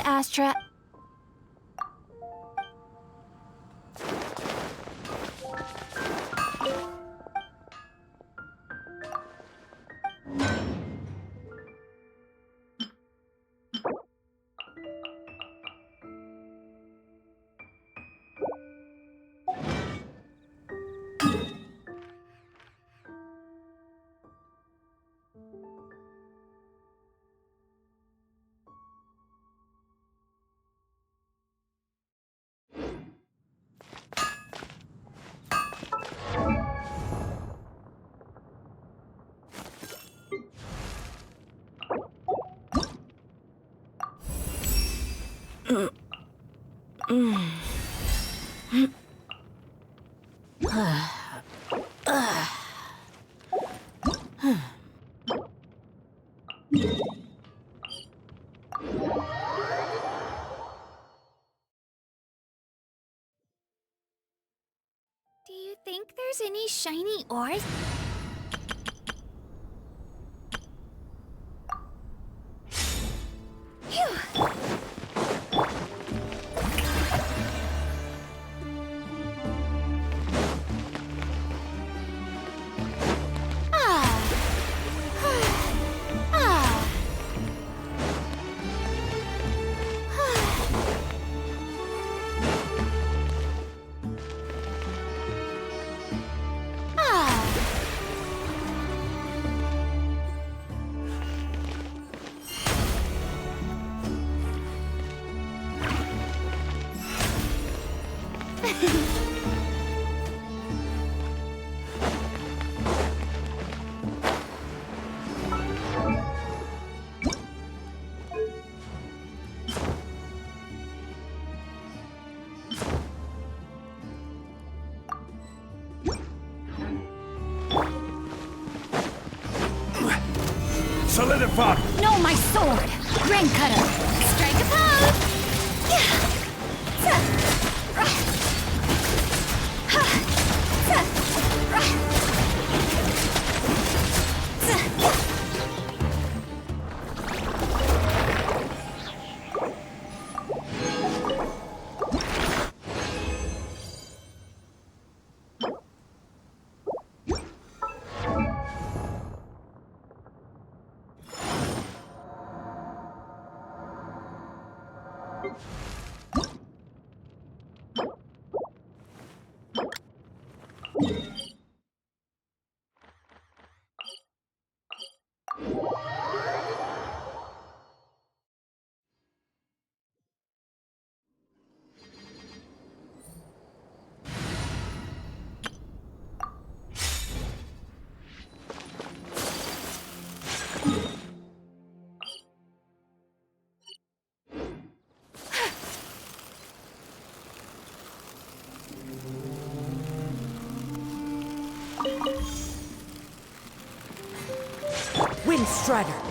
Astra. Do you think there's any shiny ores? Phew! Solidify! No, my sword! Grain cutter! Strike a pose! Windstrider!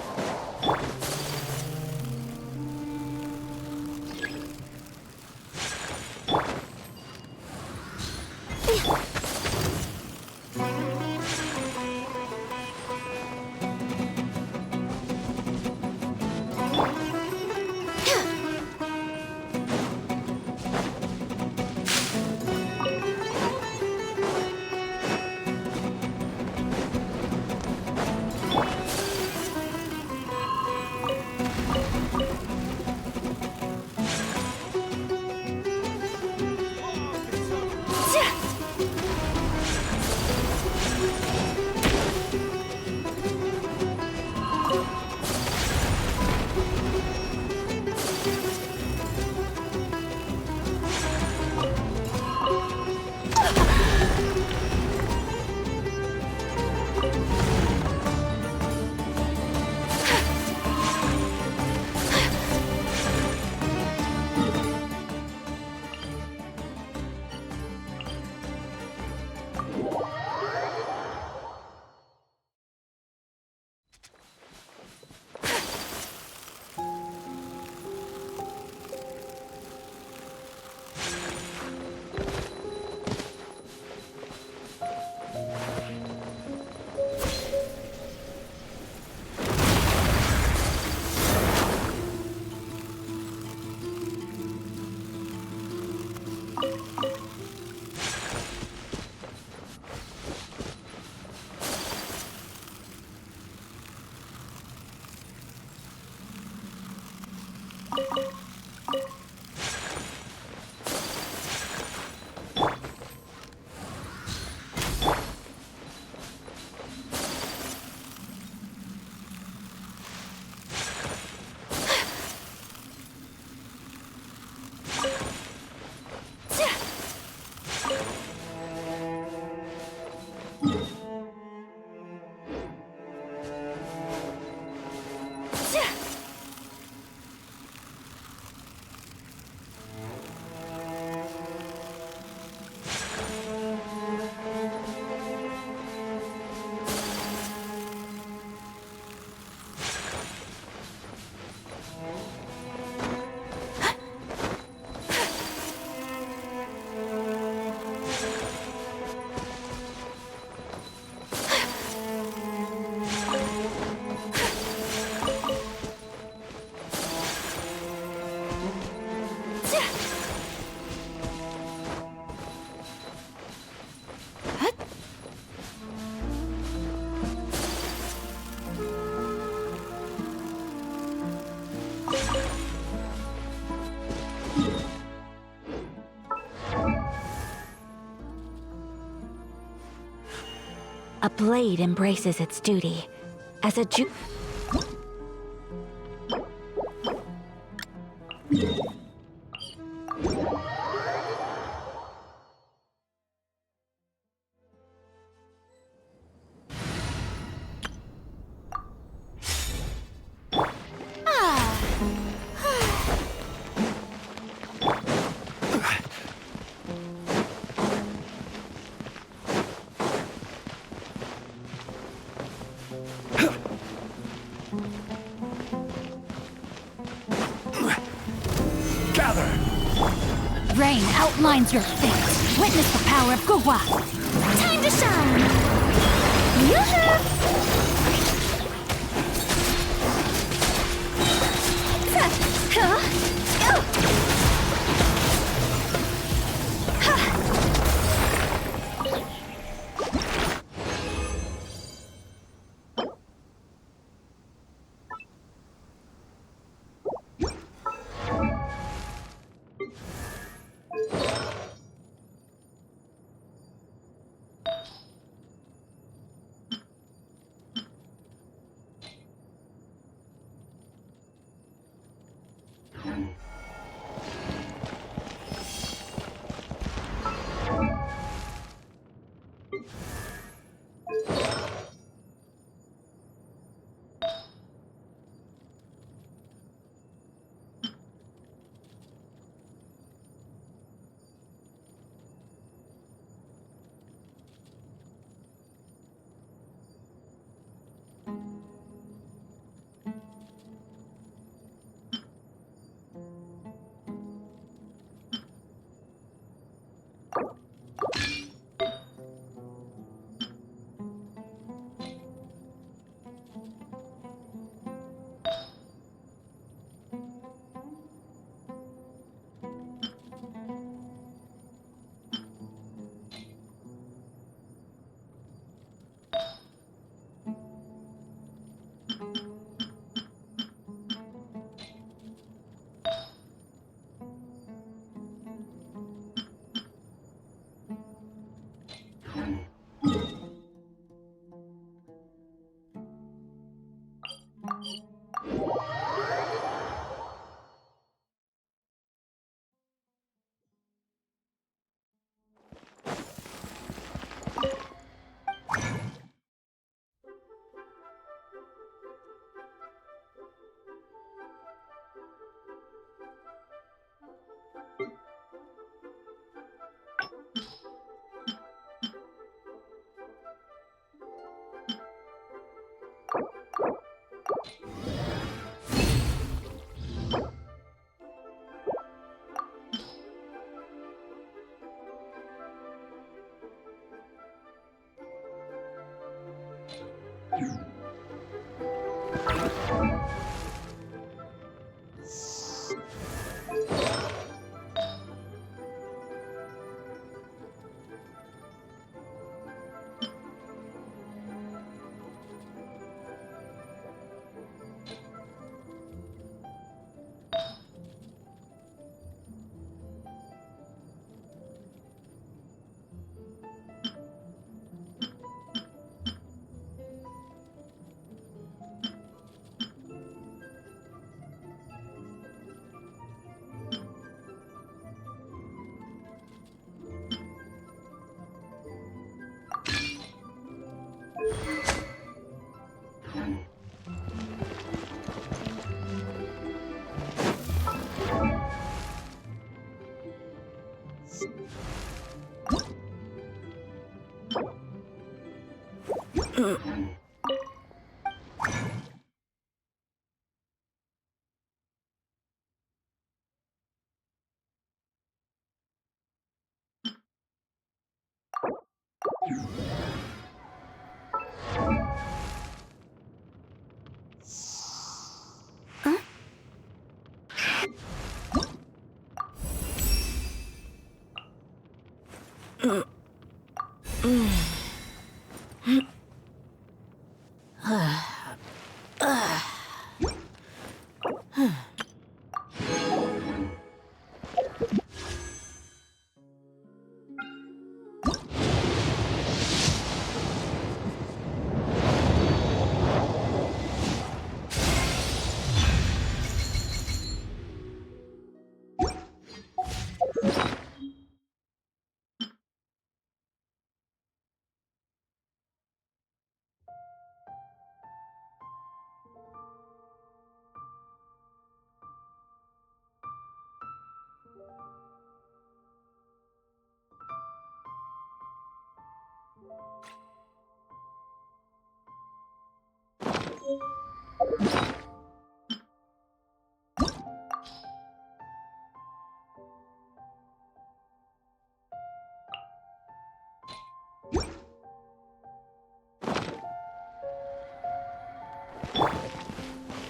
A blade embraces its duty. As a Rain outlines your fate. Witness the power of Gugwa. Time to shine! Yoo-hoo!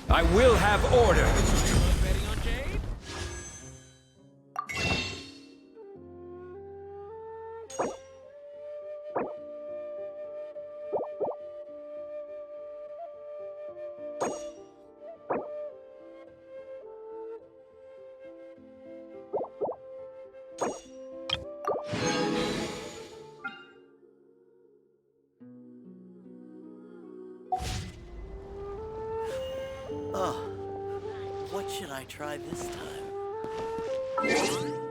I will have order. Oh, what should I try this time?